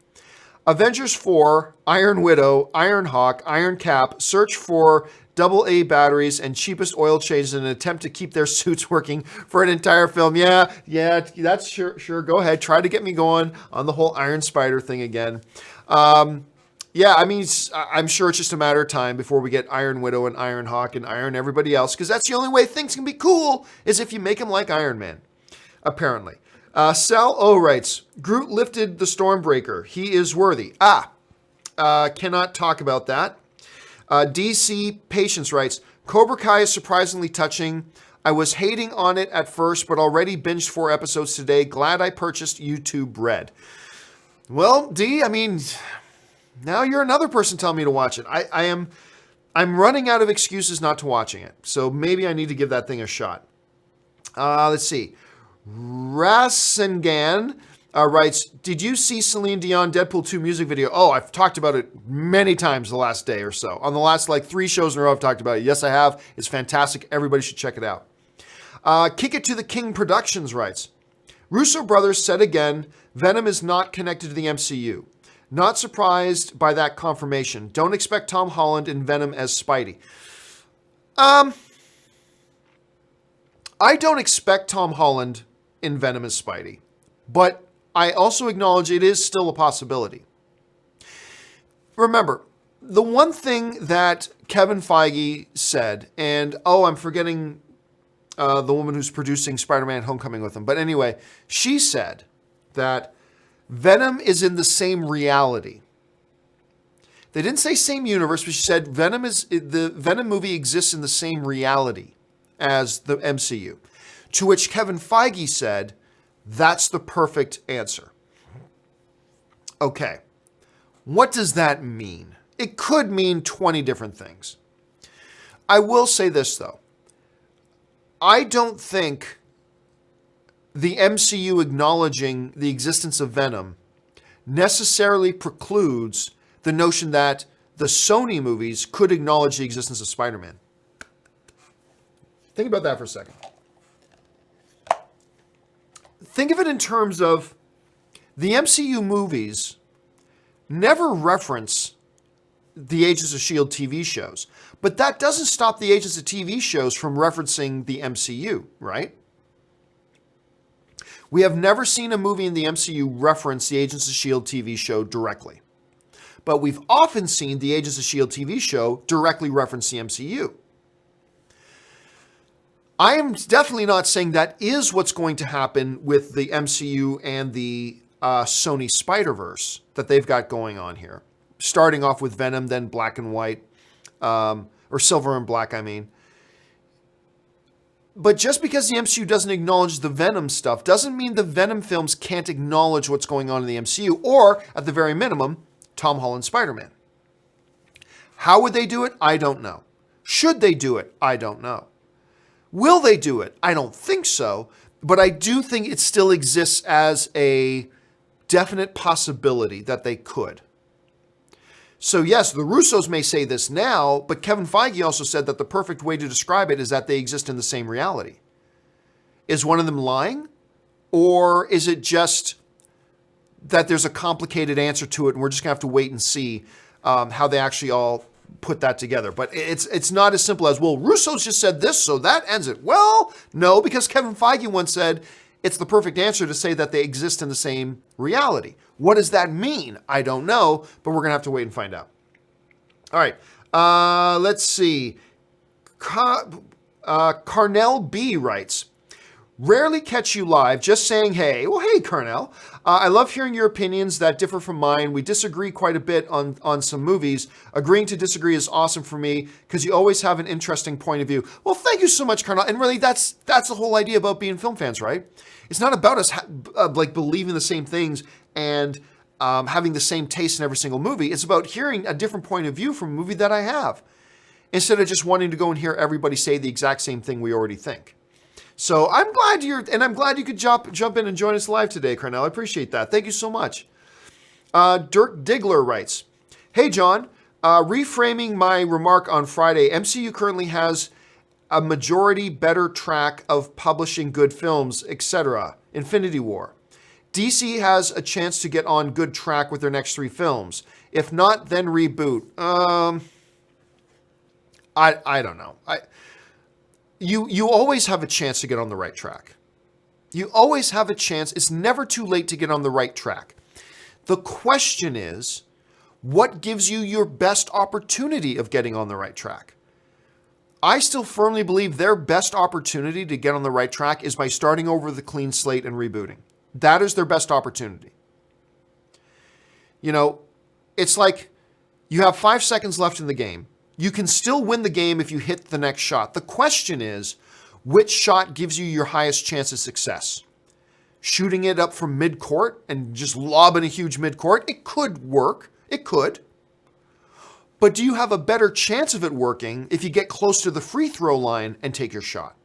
Avengers 4, Iron Widow, Iron Hawk, Iron Cap search for AA batteries and cheapest oil changes in an attempt to keep their suits working for an entire film. Yeah, that's sure. Go ahead. Try to get me going on the whole Iron Spider thing again. Yeah, I mean, I'm sure it's just a matter of time before we get Iron Widow and Iron Hawk and Iron everybody else, because that's the only way things can be cool is if you make them like Iron Man, apparently. Sal O writes, Groot lifted the Stormbreaker. He is worthy. Cannot talk about that. DC Patience writes, Cobra Kai is surprisingly touching. I was hating on it at first, but already binged 4 episodes today. Glad I purchased YouTube Red. Well, D, I mean, now you're another person telling me to watch it. I'm running out of excuses not to watching it. So maybe I need to give that thing a shot. Let's see. Rasengan writes, did you see Celine Dion Deadpool 2 music video? Oh, I've talked about it many times the last day or so. On the last 3 shows in a row, I've talked about it. Yes, I have. It's fantastic. Everybody should check it out. Kick It to the King Productions writes, Russo brothers said again, Venom is not connected to the MCU. Not surprised by that confirmation. Don't expect Tom Holland in Venom as Spidey. I don't expect Tom Holland in Venom as Spidey, but I also acknowledge it is still a possibility. Remember, the one thing that Kevin Feige said, and I'm forgetting the woman who's producing Spider-Man Homecoming with him, but anyway, she said that Venom is in the same reality. They didn't say same universe, but she said the Venom movie exists in the same reality as the MCU. To which Kevin Feige said, that's the perfect answer. Okay. What does that mean? It could mean 20 different things. I will say this, though. I don't think the MCU acknowledging the existence of Venom necessarily precludes the notion that the Sony movies could acknowledge the existence of Spider-Man. Think about that for a second. Think of it in terms of the MCU movies never reference the Agents of S.H.I.E.L.D. TV shows, but that doesn't stop the Agents of TV shows from referencing the MCU, right? We have never seen a movie in the MCU reference the Agents of S.H.I.E.L.D. TV show directly, but we've often seen the Agents of S.H.I.E.L.D. TV show directly reference the MCU. I am definitely not saying that is what's going to happen with the MCU and the Sony Spider-Verse that they've got going on here. Starting off with Venom, then Black and White, or Silver and Black, I mean. But just because the MCU doesn't acknowledge the Venom stuff doesn't mean the Venom films can't acknowledge what's going on in the MCU, or, at the very minimum, Tom Holland's Spider-Man. How would they do it? I don't know. Should they do it? I don't know. Will they do it? I don't think so, but I do think it still exists as a definite possibility that they could. So yes, the Russos may say this now, but Kevin Feige also said that the perfect way to describe it is that they exist in the same reality. Is one of them lying? Or is it just that there's a complicated answer to it and we're just going to have to wait and see how they actually all put that together? But it's not as simple as, well, Russo's just said this, so that ends it. Well, no, because Kevin Feige once said it's the perfect answer to say that they exist in the same reality. What does that mean? I don't know, but we're going to have to wait and find out. All right, let's see. Carnell B writes, rarely catch you live, just saying hey. Well, hey, Carnell. I love hearing your opinions that differ from mine. We disagree quite a bit on some movies. Agreeing to disagree is awesome for me because you always have an interesting point of view. Well, thank you so much, Carnell. And really, that's the whole idea about being film fans, right? It's not about us believing the same things and having the same taste in every single movie. It's about hearing a different point of view from a movie that I have, instead of just wanting to go and hear everybody say the exact same thing we already think. So I'm glad you could jump in and join us live today, Carnell. I appreciate that. Thank you so much. Dirk Diggler writes, hey, John, Reframing my remark on Friday, MCU currently has a majority better track of publishing good films, etc. Infinity War. DC has a chance to get on good track with their next 3 films. If not, then reboot. I don't know. You always have a chance to get on the right track. You always have a chance. It's never too late to get on the right track. The question is, what gives you your best opportunity of getting on the right track? I still firmly believe their best opportunity to get on the right track is by starting over with a clean slate and rebooting. That is their best opportunity. You know, it's like you have 5 seconds left in the game. You can still win the game if you hit the next shot. The question is, which shot gives you your highest chance of success? Shooting it up from mid-court and just lobbing a huge mid-court? It could work. It could. But do you have a better chance of it working if you get close to the free throw line and take your shot?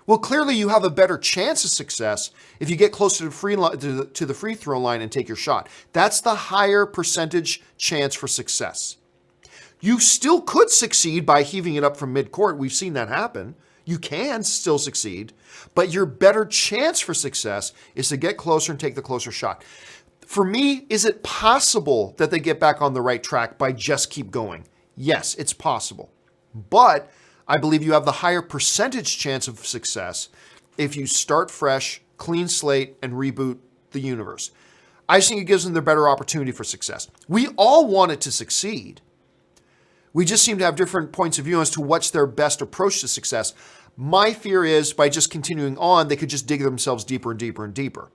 Well, clearly you have a better chance of success if you get close to the free throw line and take your shot. That's the higher percentage chance for success. You still could succeed by heaving it up from midcourt. We've seen that happen. You can still succeed, but your better chance for success is to get closer and take the closer shot. For me, is it possible that they get back on the right track by just keep going? Yes, it's possible. But I believe you have the higher percentage chance of success if you start fresh, clean slate, and reboot the universe. I just think it gives them the better opportunity for success. We all want it to succeed. We just seem to have different points of view as to what's their best approach to success. My fear is by just continuing on, they could just dig themselves deeper and deeper and deeper.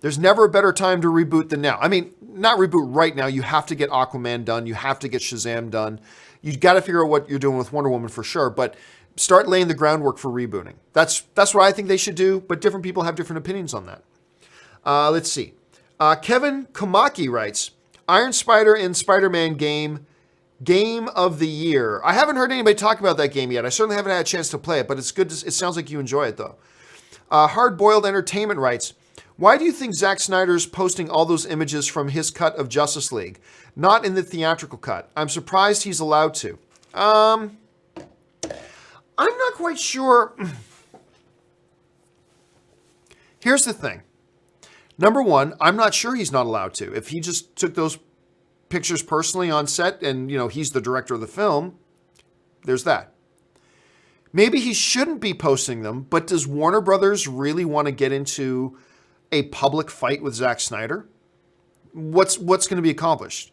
There's never a better time to reboot than now. I mean, not reboot right now. You have to get Aquaman done. You have to get Shazam done. You've got to figure out what you're doing with Wonder Woman for sure, but start laying the groundwork for rebooting. That's what I think they should do, but different people have different opinions on that. Let's see. Kevin Komaki writes, Iron Spider in Spider-Man Game of the Year. I haven't heard anybody talk about that game yet. I certainly haven't had a chance to play it, but it's good. It sounds like you enjoy it, though. Hard-Boiled Entertainment writes, why do you think Zack Snyder's posting all those images from his cut of Justice League, not in the theatrical cut? I'm surprised he's allowed to. I'm not quite sure. Here's the thing. Number one, I'm not sure he's not allowed to. If he just took those pictures personally on set and, he's the director of the film, there's that. Maybe he shouldn't be posting them, but does Warner Brothers really want to get into a public fight with Zack Snyder? What's going to be accomplished?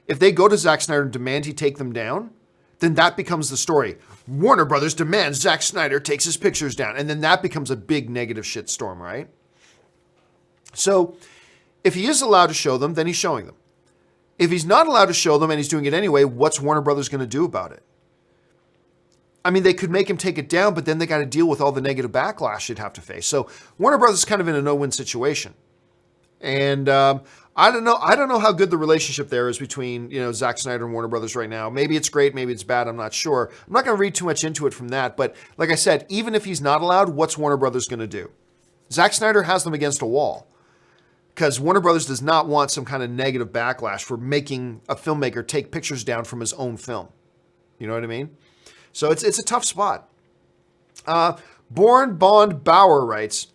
If they go to Zack Snyder and demand he take them down, then that becomes the story. Warner Brothers demands Zack Snyder takes his pictures down, and then that becomes a big negative shitstorm, right? So if he is allowed to show them, then he's showing them. If he's not allowed to show them and he's doing it anyway, what's Warner Brothers going to do about it? I mean, they could make him take it down, but then they got to deal with all the negative backlash they'd have to face. So Warner Brothers is kind of in a no-win situation. And I don't know how good the relationship there is between, Zack Snyder and Warner Brothers right now. Maybe it's great, maybe it's bad, I'm not sure. I'm not going to read too much into it from that. But like I said, even if he's not allowed, what's Warner Brothers going to do? Zack Snyder has them against a wall. Because Warner Brothers does not want some kind of negative backlash for making a filmmaker take pictures down from his own film. You know what I mean? So it's a tough spot. Born Bond Bauer writes,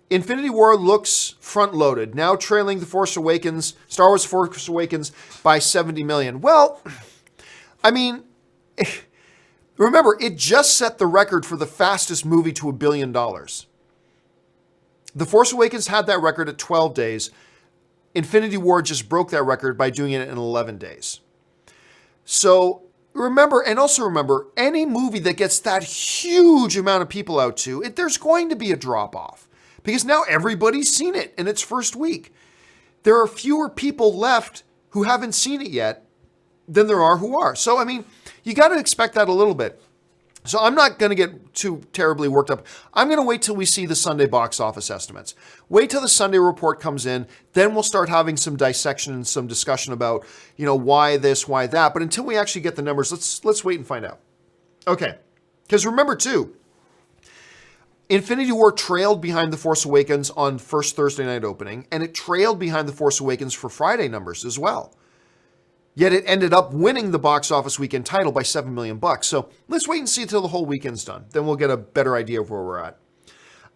Infinity War looks front-loaded, now trailing Star Wars Force Awakens by 70 million. Well, I mean, remember, it just set the record for the fastest movie to $1 billion. The Force Awakens had that record at 12 days. Infinity War just broke that record by doing it in 11 days. So remember, any movie that gets that huge amount of people out to it, there's going to be a drop-off. Because now everybody's seen it in its first week. There are fewer people left who haven't seen it yet than there are who are. So, I mean, you got to expect that a little bit. So I'm not going to get too terribly worked up. I'm going to wait till we see the Sunday box office estimates. Wait till the Sunday report comes in. Then we'll start having some dissection and some discussion about, why this, why that. But until we actually get the numbers, let's wait and find out. Okay. Because remember, too, Infinity War trailed behind The Force Awakens on first Thursday night opening, and it trailed behind The Force Awakens for Friday numbers as well. Yet it ended up winning the box office weekend title by $7 million. So let's wait and see until the whole weekend's done. Then we'll get a better idea of where we're at.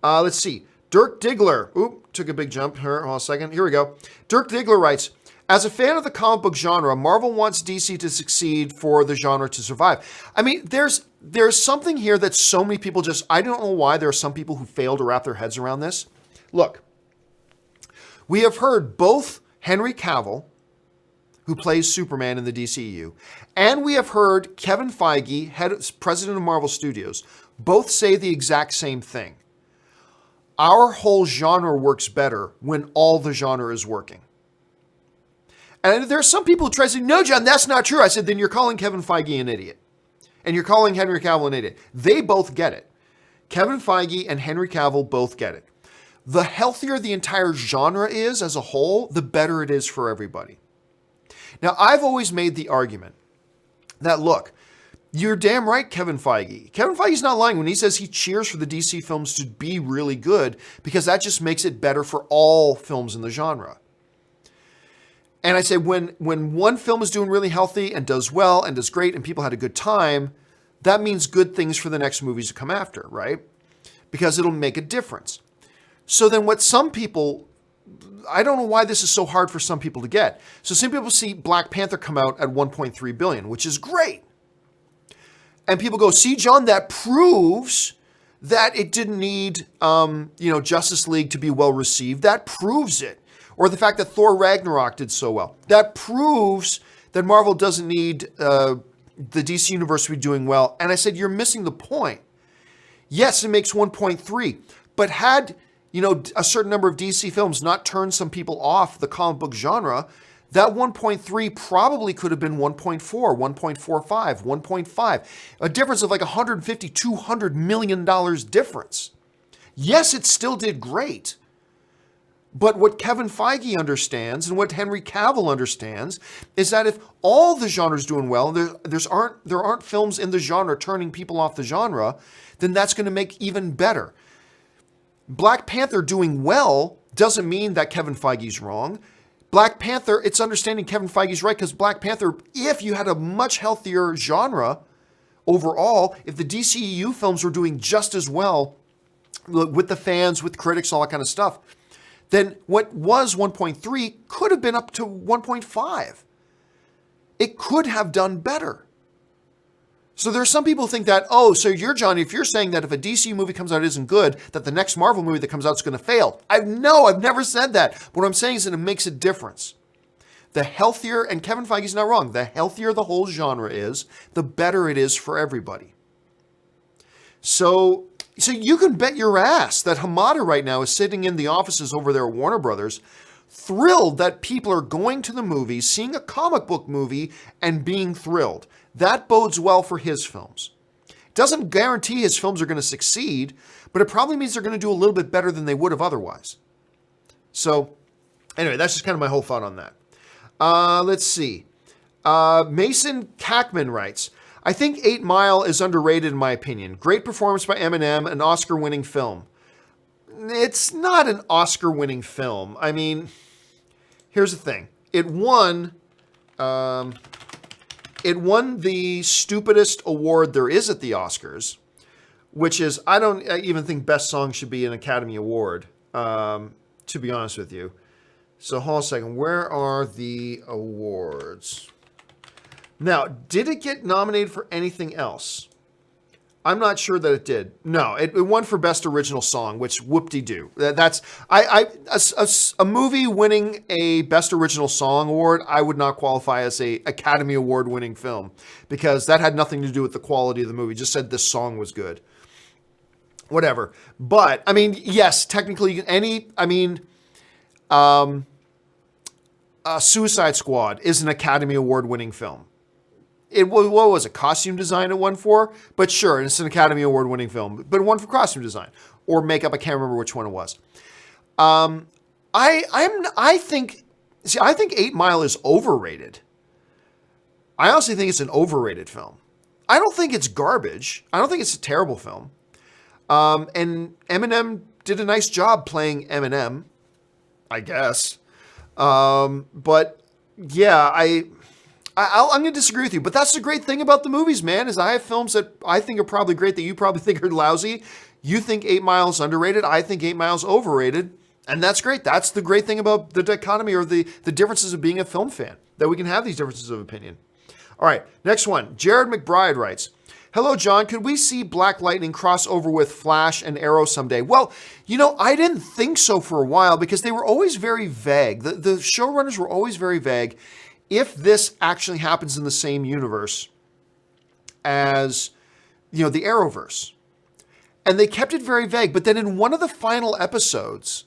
Let's see. Dirk Diggler. Oop, took a big jump here. Hold on a second. Here we go. Dirk Diggler writes, as a fan of the comic book genre, Marvel wants DC to succeed for the genre to survive. I mean, there's something here that so many people just, I don't know why there are some people who fail to wrap their heads around this. Look, we have heard both Henry Cavill, who plays Superman in the DCEU, and we have heard Kevin Feige, president of Marvel Studios, both say the exact same thing. Our whole genre works better when all the genre is working. And there are some people who try to say, no, John, that's not true. I said, then you're calling Kevin Feige an idiot. And you're calling Henry Cavill an idiot. They both get it. Kevin Feige and Henry Cavill both get it. The healthier the entire genre is as a whole, the better it is for everybody. Now, I've always made the argument that, look, you're damn right, Kevin Feige. Kevin Feige's not lying when he says he cheers for the DC films to be really good because that just makes it better for all films in the genre. And I say when one film is doing really healthy and does well and does great and people had a good time, that means good things for the next movies to come after, right? Because it'll make a difference. So then what some people, I don't know why this is so hard for some people to get. So some people see Black Panther come out at 1.3 billion, which is great. And people go, see, John, that proves that it didn't need, Justice League to be well received. That proves it. Or the fact that Thor Ragnarok did so well. That proves that Marvel doesn't need the DC Universe to be doing well. And I said, you're missing the point. Yes, it makes 1.3, but had a certain number of DC films not turned some people off the comic book genre, that 1.3 probably could have been 1.4, 1.45, 1.5. A difference of like $150, $200 million difference. Yes, it still did great. But what Kevin Feige understands and what Henry Cavill understands is that if all the genre's doing well, there aren't films in the genre turning people off the genre, then that's going to make even better. Black Panther doing well doesn't mean that Kevin Feige's wrong. Black Panther, it's understanding Kevin Feige's right because Black Panther, if you had a much healthier genre overall, if the DCEU films were doing just as well with the fans, with critics, all that kind of stuff, then what was 1.3 could have been up to 1.5. It could have done better. So there are some people who think that, so Johnny, if you're saying that if a DC movie comes out isn't good, that the next Marvel movie that comes out is going to fail. I've never said that. What I'm saying is that it makes a difference. The healthier, and Kevin Feige's not wrong, the healthier the whole genre is, the better it is for everybody. So you can bet your ass that Hamada right now is sitting in the offices over there at Warner Brothers, thrilled that people are going to the movies, seeing a comic book movie, and being thrilled. That bodes well for his films. It doesn't guarantee his films are going to succeed, but it probably means they're going to do a little bit better than they would have otherwise. So, anyway, that's just kind of my whole thought on that. Let's see. Mason Kackman writes, I think 8 Mile is underrated in my opinion. Great performance by Eminem, an Oscar-winning film. It's not an Oscar-winning film. I mean, here's the thing. It won the stupidest award there is at the Oscars, which is, I don't even think Best Song should be an Academy Award, to be honest with you. So hold on a second. Where are the awards? Now, did it get nominated for anything else? I'm not sure that it did. No, it won for Best Original Song, which whoop-de-doo. That's a movie winning a Best Original Song award, I would not qualify as a Academy Award winning film because that had nothing to do with the quality of the movie. It just said this song was good. Whatever. But, I mean, yes, technically Suicide Squad is an Academy Award winning film. What was it? Costume design it won for? But sure, it's an Academy Award winning film, but it won for costume design or makeup. I can't remember which one it was. I think 8 Mile is overrated. I honestly think it's an overrated film. I don't think it's garbage. I don't think it's a terrible film. And Eminem did a nice job playing Eminem, I guess. But yeah, I'm going to disagree with you, but that's the great thing about the movies, man, is I have films that I think are probably great that you probably think are lousy. You think 8 Mile is underrated. I think 8 Mile is overrated. And that's great. That's the great thing about the dichotomy or the differences of being a film fan, that we can have these differences of opinion. All right, next one. Jared McBride writes, hello, John. Could we see Black Lightning cross over with Flash and Arrow someday? Well, I didn't think so for a while because they were always very vague. The showrunners were always very vague. If this actually happens in the same universe as, the Arrowverse. And they kept it very vague. But then in one of the final episodes,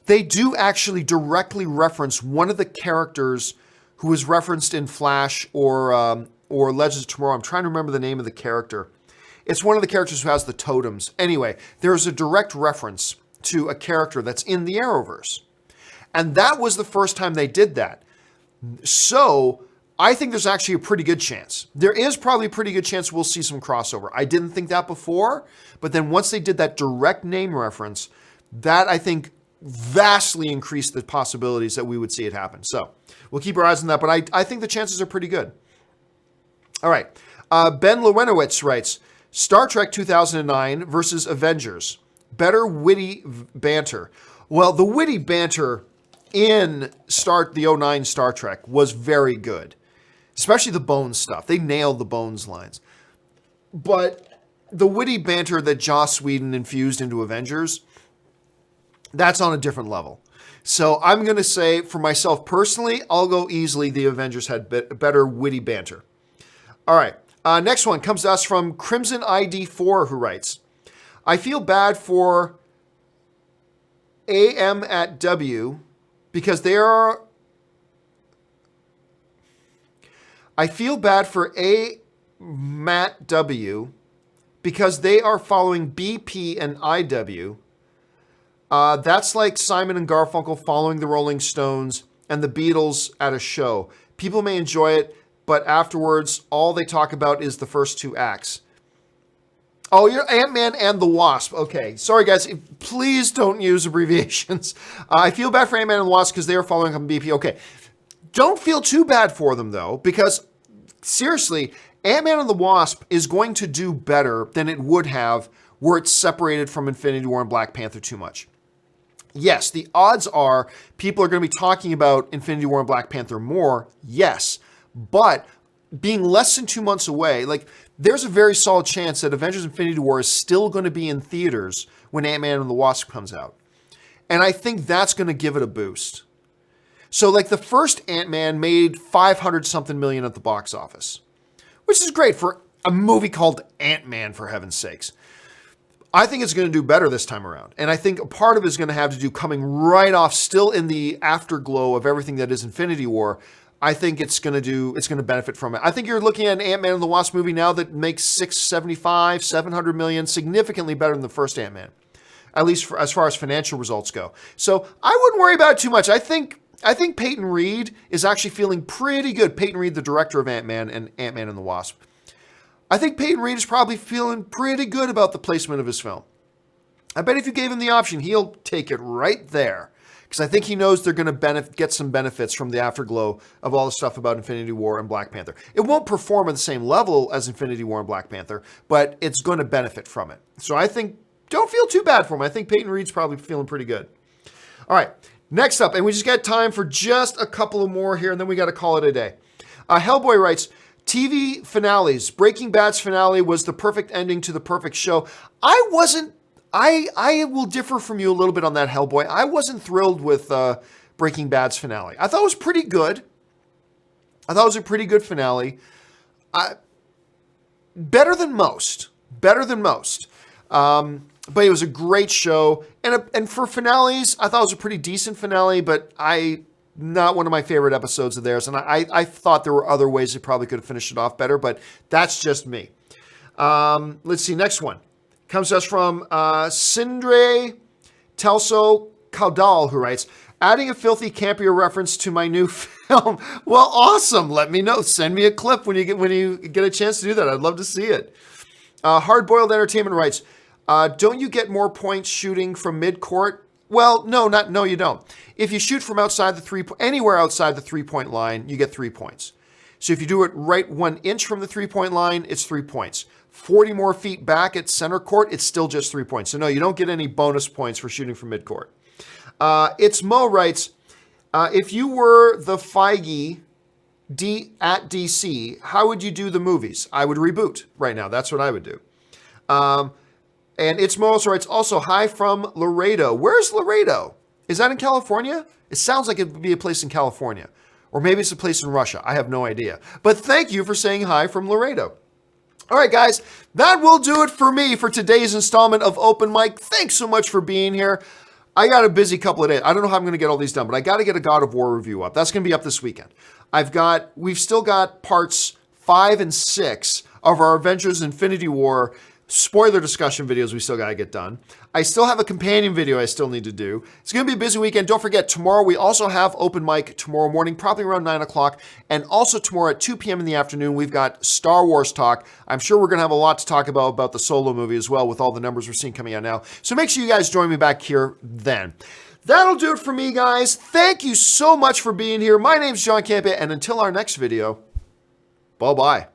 they do actually directly reference one of the characters who is referenced in Flash or Legends of Tomorrow. I'm trying to remember the name of the character. It's one of the characters who has the totems. Anyway, there's a direct reference to a character that's in the Arrowverse. And that was the first time they did that. So I think there's actually a pretty good chance. There is probably a pretty good chance we'll see some crossover. I didn't think that before, but then once they did that direct name reference, that I think vastly increased the possibilities that we would see it happen. So we'll keep our eyes on that, but I think the chances are pretty good. All right. Ben Lewenowitz writes, Star Trek 2009 versus Avengers. Better witty banter. Well, the witty banter in the 09 Star Trek was very good, especially the Bones stuff. They nailed the Bones lines. But the witty banter that Joss Whedon infused into Avengers, that's on a different level. So I'm going to say, for myself personally, I'll go easily. The Avengers had better witty banter. All right. Next one comes to us from Crimson ID4, who writes, I feel bad for AM at W because they are... I feel bad for A Matt W because they are following BP and IW. That's like Simon and Garfunkel following the Rolling Stones and the Beatles at a show. People may enjoy it, but afterwards, all they talk about is the first 2 acts. Oh, you're Ant-Man and the Wasp. Okay, sorry guys, please don't use abbreviations. I feel bad for Ant-Man and the Wasp because they are following up BP. Okay, don't feel too bad for them though, because seriously, Ant-Man and the Wasp is going to do better than it would have were it separated from Infinity War and Black Panther too much. Yes, the odds are people are going to be talking about Infinity War and Black Panther more, yes. But being less than 2 months away, there's a very solid chance that Avengers Infinity War is still going to be in theaters when Ant-Man and the Wasp comes out. And I think that's going to give it a boost. So the first Ant-Man made 500-something million at the box office, which is great for a movie called Ant-Man, for heaven's sakes. I think it's going to do better this time around. And I think a part of it is going to have to do coming right off, still in the afterglow of everything that is Infinity War. I think it's going to benefit from it. I think you're looking at an Ant-Man and the Wasp movie now that makes 675, 700 million, significantly better than the first Ant-Man, at least as far as financial results go. So I wouldn't worry about it too much. I think Peyton Reed is actually feeling pretty good. Peyton Reed, the director of Ant-Man and Ant-Man and the Wasp. I think Peyton Reed is probably feeling pretty good about the placement of his film. I bet if you gave him the option, he'll take it right there. Because I think he knows they're going to get some benefits from the afterglow of all the stuff about Infinity War and Black Panther. It won't perform at the same level as Infinity War and Black Panther, but it's going to benefit from it. So I think, don't feel too bad for him. I think Peyton Reed's probably feeling pretty good. All right, next up, and we just got time for just a couple of more here, and then we got to call it a day. Hellboy writes, TV finales. Breaking Bad's finale was the perfect ending to the perfect show. I will differ from you a little bit on that, Hellboy. I wasn't thrilled with Breaking Bad's finale. I thought it was pretty good. I thought it was a pretty good finale. Better than most. But it was a great show. And for finales, I thought it was a pretty decent finale, but not one of my favorite episodes of theirs. And I thought there were other ways they probably could have finished it off better, but that's just me. Let's see, next one. Comes to us from Sindre Telso Caudal, who writes, adding a filthy Campea reference to my new film. Well, awesome. Let me know. Send me a clip when you get a chance to do that. I'd love to see it. Hardboiled Entertainment writes, don't you get more points shooting from mid-court? Well, no, you don't. If you shoot from outside the anywhere outside the 3-point line, you get 3 points. So if you do it right 1 inch from the 3-point line, it's 3 points. 40 more feet back at center court, it's still just 3 points. So no, you don't get any bonus points for shooting from midcourt. It's Mo writes, if you were the Feige at DC, how would you do the movies? I would reboot right now. That's what I would do. And It's Mo also writes, also, hi from Laredo. Where's Laredo? Is that in California? It sounds like it would be a place in California. Or maybe it's a place in Russia. I have no idea. But thank you for saying hi from Laredo. All right, guys, that will do it for me for today's installment of Open Mic. Thanks so much for being here. I got a busy couple of days. I don't know how I'm going to get all these done, but I got to get a God of War review up. That's going to be up this weekend. We've still got parts 5 and 6 of our Avengers Infinity War spoiler discussion videos we still got to get done. I still have a companion video I still need to do. It's going to be a busy weekend. Don't forget, tomorrow we also have Open Mic tomorrow morning, probably around 9 o'clock. And also tomorrow at 2 p.m. in the afternoon, we've got Star Wars talk. I'm sure we're going to have a lot to talk about the Solo movie as well with all the numbers we're seeing coming out now. So make sure you guys join me back here then. That'll do it for me, guys. Thank you so much for being here. My name's John Campea, and until our next video, bye-bye.